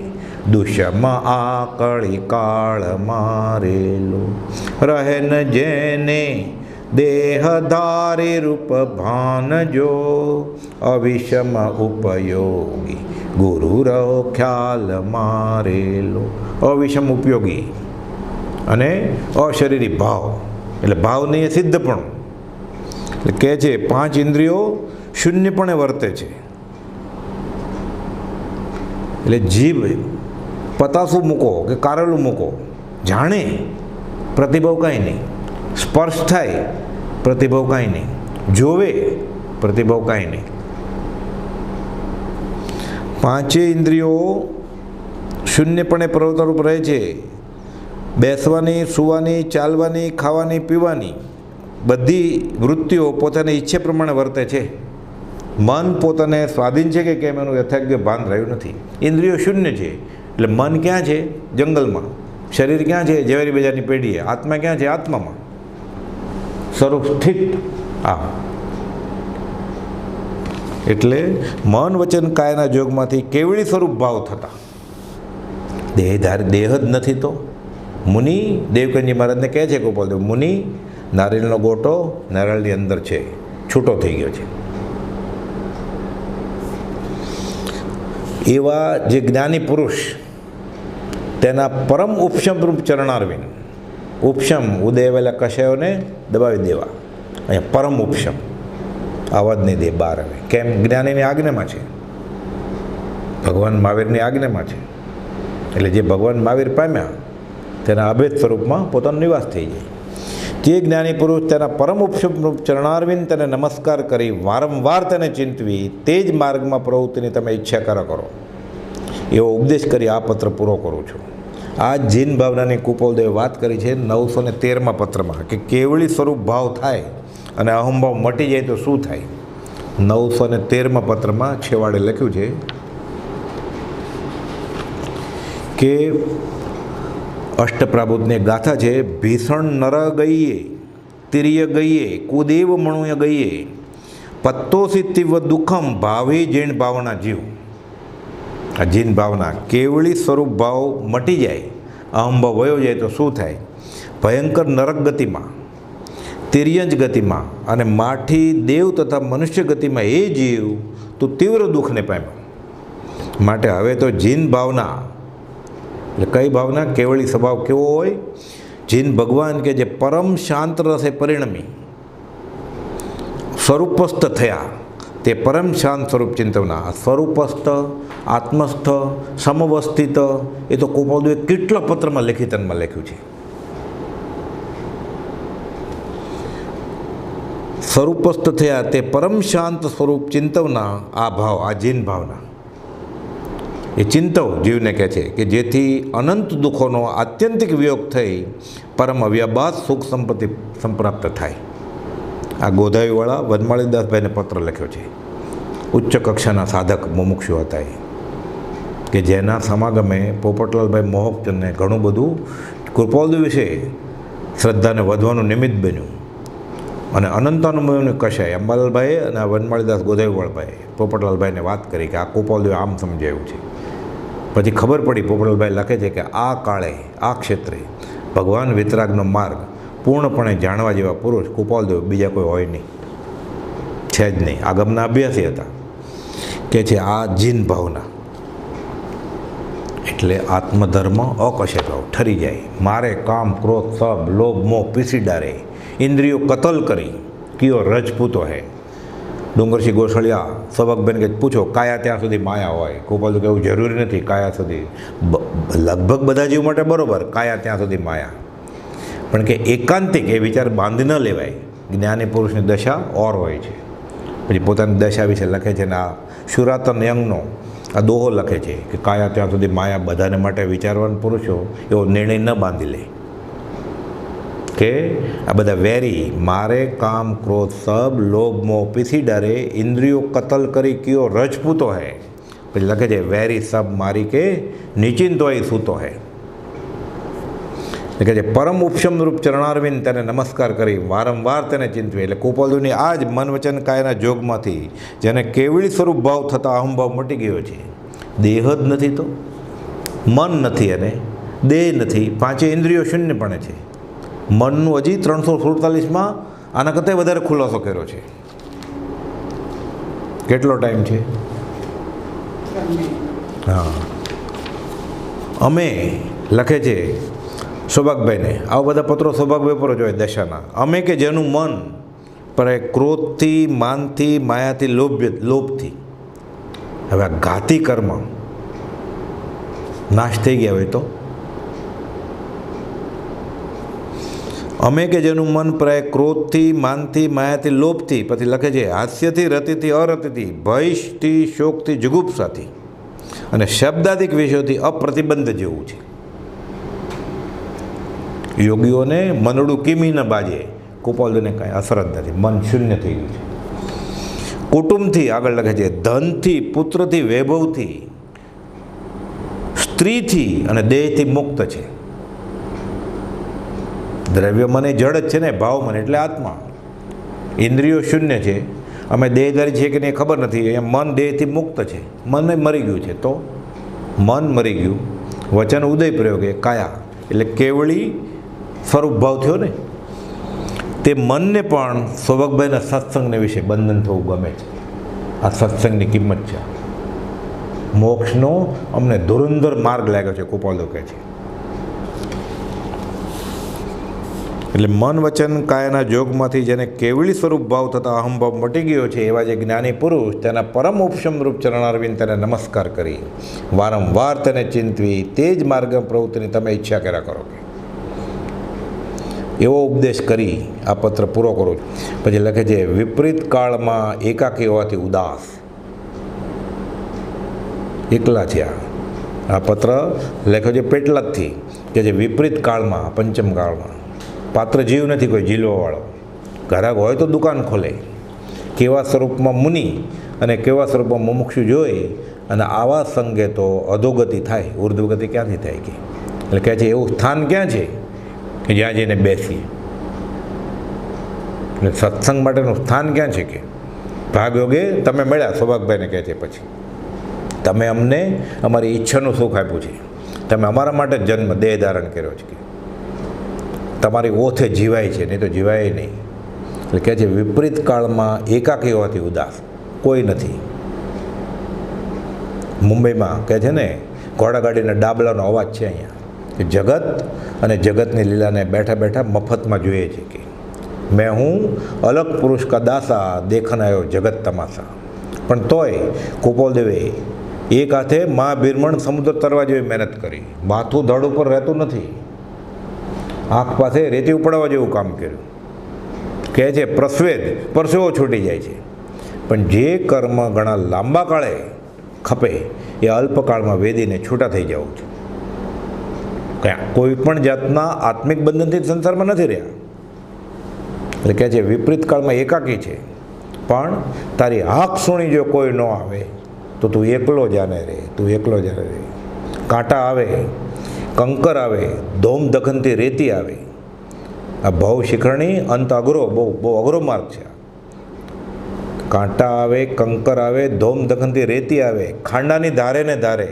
દુષમ આકળી કાળ મારેલો રહે ન જેને દેહધારી રૂપ ભાન જો અવિષમ ઉપયોગી ગુરુ રહો ખ્યાલ મારેલો. અવિષમ ઉપયોગી અને અશરીરી ભાવ, એટલે ભાવની એ સિદ્ધપણું. એટલે કહે છે 5 ઇન્દ્રિયો શૂન્યપણે વર્તે છે. એટલે જીભ પતાસું મૂકો કે કારેલું મૂકો, જાણે પ્રતિભાવ કાંઈ નહીં. સ્પર્શ થાય પ્રતિભાવ કાંઈ નહીં. જોવે પ્રતિભાવ કાંઈ નહીં. 5 ઇન્દ્રિયો શૂન્યપણે પ્રવૃત્તિરૂપ રહે છે. બેસવાની, સૂવાની, ચાલવાની, ખાવાની, પીવાની બધી વૃત્તિઓ પોતાની ઈચ્છા પ્રમાણે વર્તે છે. મન પોતાને સ્વાધીન છે કે કેમ એનું યથાર્થ ભાન રહ્યું નથી. ઇન્દ્રિયો શૂન્ય છે. એટલે મન ક્યાં છે? જંગલમાં. શરીર ક્યાં છે? ઝવેરી બજારની પેઢીએ. આત્મા ક્યાં છે? આત્મામાં. સ્વરૂપ સ્થિત. એટલે મન વચન કાયના જોગમાંથી કેવળી સ્વરૂપ ભાવ થતા. દેહ જ નથી તો મુનિ દેવકનજી મહારાજને કહે છે ગોપાલદેવ, મુનિ નારિયેળનો ગોટો નારિયેળની અંદર છે, છૂટો થઈ ગયો છે. એવા જે જ્ઞાની પુરુષ તેના પરમ ઉપશમ રૂપ ચરણારવિંદ. ઉપશમ ઉદયવેલા કષાયોને દબાવી દેવા. અહીંયા પરમ ઉપશમ આવાજ નહીં દે બહાર આવે. કેમ? જ્ઞાનીની આજ્ઞામાં છે, ભગવાન મહાવીરની આજ્ઞામાં છે. એટલે જે ભગવાન મહાવીર પામ્યા તેના અભેદ સ્વરૂપમાં પોતાનો નિવાસ થઈ જાય. જે જ્ઞાની પુરુષ તેના પરમ ઉપશમ રૂપ ચરણારવિંદ તેને નમસ્કાર કરી વારંવાર તેને ચિંતવી તે જ માર્ગમાં પ્રવૃત્તિની તમે ઈચ્છા કરો એવો ઉપદેશ કરી આ પત્ર પૂરો કરું છું. આ જીન ભાવનાની કુપોલદેવે વાત કરી છે 913મા પત્રમાં કે કેવળી સ્વરૂપ ભાવ થાય અને અહંભાવ મટી જાય તો શું થાય. 913મા પત્રમાં છેવાડે લખ્યું છે કે અષ્ટપ્રાબુધની ગાથા છે. ભીષણ નર ગઈએ તિર્ય ગઈએ કુદેવ મણુય ગઈએ પત્તોસી તીવ્ર દુઃખમ ભાવે જીણ ભાવના જીવ. આ જીન ભાવના કેવળી સ્વરૂપ ભાવ મટી જાય, અહંભાવ વયો જાય તો શું થાય? ભયંકર નરક ગતિમાં, તિર્યંજ ગતિમાં અને માઠી દેવ તથા મનુષ્ય ગતિમાં એ જીવ તો તીવ્ર દુઃખને પામ્યો. માટે હવે તો જીન ભાવના, એટલે કઈ ભાવના? કેવળી સ્વભાવ કેવો હોય? જીન ભગવાન કે જે પરમ શાંત રસે પરિણમી સ્વરૂપસ્થ થયા તે પરમ શાંત સ્વરૂપ ચિંતવના. સ્વરૂપસ્થ, આત્મસ્થ, સમવસ્થિત એ તો કુપોલદેવે કેટલા પત્રમાં લેખિતનમાં લખ્યું છે. સ્વરૂપસ્થ થયા તે પરમ શાંત સ્વરૂપ ચિંતવના આ ભાવ, આ જીન ભાવના એ ચિંતવ જીવને કહે છે કે જેથી અનંત દુઃખોનો આત્યંતિક વિયોગ થઈ પરમ અવ્યાબાદ સુખ સંપત્તિ સંપ્રાપ્ત થાય. આ ગોધાવીવાળા વનમાળીદાસભાઈને પત્ર લખ્યો છે. ઉચ્ચ કક્ષાના સાધક મુમુક્ષુ હતા એ, કે જેના સમાગમે પોપટલાલભાઈ મોહકચંદને ઘણું બધું કૃપાલદેવ વિશે શ્રદ્ધાને વધવાનું નિમિત્ત બન્યું. અને અનંતાનુભવની કશાય અંબાલાલભાઈએ અને આ વનમાળીદાસ ગોધાવીવાળાભાઈએ પોપટલાલભાઈને વાત કરી કે આ કૃપાલદેવે આમ સમજાયું છે. પછી ખબર પડી, પોપટલાલભાઈ લખે છે કે આ કાળે આ ક્ષેત્રે ભગવાન વિતરાગનો માર્ગ પૂર્ણપણે જાણવા જેવા પુરુષ કૃપાલદેવ બીજા કોઈ હોય નહીં, છે જ નહીં. આગમના અભ્યાસી હતા. કે છે આ જીન ભાવના એટલે આત્મધર્મ અકશે ભાવ ઠરી જાય. મારે કામ ક્રોધ સબ લોભ મોહ પીસી ડારે ઇન્દ્રિયો કતલ કરી કયો રજપૂતો હે. ડુંગરસિંહ ગોસળિયા સબકબેન કે પૂછો કાયા ત્યાં સુધી માયા હોય? ગોપાલ તો એવું જરૂરી નથી કાયા સુધી, લગભગ બધા જીવ માટે બરાબર કાયા ત્યાં સુધી માયા, પણ કે એકાંતિક એ વિચાર બાંધી ન લેવાય. જ્ઞાની પુરુષની દશા ઓર હોય છે. પછી પોતાની દશા વિશે લખે છે ને આ શુરાતન યંગનો આ દોહો લખે છે કે કાયા ત્યાં સુધી માયા બધાને માટે વિચારવાન પુરુષો એવો નિર્ણય ન બાંધી લે કે આ બધા વેરી મારે કામ ક્રોધ સબ લોભ મોહ પીસી ડરે ઇન્દ્રિયો કતલ કરી કયો રજપૂતો હે. પછી લખે છે વેરી સબ મારી કે નિચિંતો એ સૂતો હે. એટલે કે પરમ ઉપશમ રૂપ ચરણારવિંદ તેને નમસ્કાર કરી વારંવાર તેને ચિંતવે. એટલે કુપોલદેવની આ જ મન વચન કાયના જોગમાંથી જેને કેવળી સ્વરૂપ ભાવ થતાં અહંભાવ મટી ગયો છે. દેહ જ નથી તો, મન નથી અને દેહ નથી, 5 ઇન્દ્રિયો શૂન્યપણે છે. મનનું હજી 347માં આના કરતાં વધારે ખુલાસો કર્યો છે. કેટલો ટાઈમ છે? હા, અમે લખે છે સૌભાગભાઈને, આવા બધા પત્રો સૌભાગભાઈ પર જ હોય દશાના. અમે કે જેનું મન પર ક્રોધથી, માનથી, માયાથી, લોભથી, હવે આ ઘાતી કર્મ નાશ થઈ ગયા હોય તો, અમે કે જેનું મન પ્રાય ક્રોધથી, માનથી, માયાથી, લોભથી, પછી લખે છે હાસ્યથી, રતિથી, અરતિથી, ભયથી, શોકથી, જુગુપ્સાથી અને શબ્દાદિક વિષયોથી અપ્રતિબંધ જેવું છે. યોગીઓને મનડું કિમી ન બાજે, કુપોલને કાંઈ અસર જ નથી, મન શૂન્ય થઈ ગયું છે. કુટુંબથી, આગળ લખે છે ધનથી, પુત્રથી, વૈભવથી, સ્ત્રીથી અને દેહથી મુક્ત છે. દ્રવ્ય મને જડ જ છે ને, ભાવ મને એટલે આત્મા. ઇન્દ્રિયો શૂન્ય છે, અમે દેહધારી છીએ કે નહીં ખબર નથી. અહીંયા મન દેહથી મુક્ત છે, મન મરી ગયું છે. તો મન મરી ગયું, વચન ઉદય પ્રયોગે કાયા એટલે કેવળી સ્વરૂપ ભાવ થયો ને. તે મનને પણ સૌભાગભાઈના સત્સંગને વિશે બંધન થવું ગમે છે. આ સત્સંગની કિંમત છે. મોક્ષનો અમને ધુરંધર માર્ગ લાગ્યો છે, કુપાલદો કહે છે. એટલે મન વચન કાયાના જોગમાંથી જેને કેવળી સ્વરૂપ ભાવ થતા અહંભાવ મટી ગયો છે, એવા જે જ્ઞાની પુરુષ તેના પરમ ઉપશમ રૂપ ચરણારવિંદ તેને નમસ્કાર કરી વારંવાર તેને ચિંતવી તે જ માર્ગ પ્રવૃત્તિની તમે ઈચ્છા કર્યા કરો. એવો ઉપદેશ કરી આ પત્ર પૂરો કરું છું. પછી લખે છે વિપરીત કાળમાં એકાકી હોવાથી ઉદાસ, એકલા છે. આ પત્ર લખ્યો છે પેટલાદથી, કે જે વિપરીત કાળમાં, પંચમ કાળમાં પાત્ર જીવ નથી કોઈ ઝીલવાવાળો. ઘરાક હોય તો દુકાન ખોલે. કેવા સ્વરૂપમાં મુનિ અને કેવા સ્વરૂપમાં મુમુક્ષુ જોઈ અને આવા સંગે તો અધોગતિ થાય, ઉર્ધ્વગતિ ક્યાંથી થાય કે. એટલે કહે છે એવું સ્થાન ક્યાં છે કે જ્યાં જઈને બેસીએ. એટલે સત્સંગ માટેનું સ્થાન ક્યાં છે કે ભાગયોગે તમે મળ્યા. સૌભાગભાઈને કહે છે પછી તમે અમને અમારી ઈચ્છાનું સુખ આપ્યું છે, તમે અમારા માટે જન્મ દેહ ધારણ કર્યો છે, કે તમારી ઓથે જીવાય છે, નહીં તો જીવાય નહીં. એટલે કહે છે વિપરીત કાળમાં એકાકી હોવાથી ઉદાસ, કોઈ નથી. મુંબઈમાં કહે છે ને ઘોડાગાડીના ડાબલાનો અવાજ છે અહીંયા, કે જગત અને જગતની લીલાને બેઠા બેઠા મફતમાં જોઈએ છે. કે મેં હું અલગ પુરુષ કા દાસા દેખન આવ્યો જગત તમાશા. પણ તોય કુપોલદેવે એક હાથે મહાભીરમણ સમુદ્ર તરવા જેવી મહેનત કરી. માથું ધડ ઉપર રહેતું નથી, આંખ પાસે રેતી ઉપાડવા જેવું કામ કર્યું. કહે છે પ્રસ્વેદ પરસેવો છૂટી જાય છે. પણ જે કર્મ ઘણા લાંબા કાળે ખપે એ અલ્પકાળમાં વેદીને છૂટા થઈ જવું છે. કોઈ પણ જાતના આત્મિક બંધનથી સંસારમાં નથી રહ્યા. એટલે કહે છે વિપરીત કાળમાં એકાકી છે, પણ તારી હાક સુણી જો કોઈ ન આવે તો તું એકલો જાને રે, તું એકલો જાને રે. કાંટા આવે, કંકર આવે, ધોમ દખનથી રેતી આવે. આ ભવ શિખરણી અંત અઘરો, બહુ અઘરો માર્ગ છે. કાંટા આવે, કંકર આવે, ધોમ દખનથી રેતી આવે, ખાંડાની ધારે ને ધારે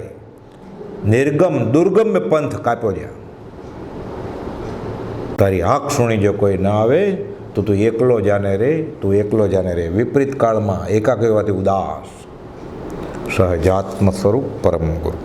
નિર્ગમ દુર્ગમ મેં પંથ કાપ્યો જ્યાં. તારી આંખ સુણી જો કોઈ ના આવે તો તું એકલો જાને રે, તું એકલો જાને રે. વિપરીત કાળમાં એકાકી હોવાથી ઉદાસ, સહજાત્મ સ્વરૂપ પરમ ગુરુ.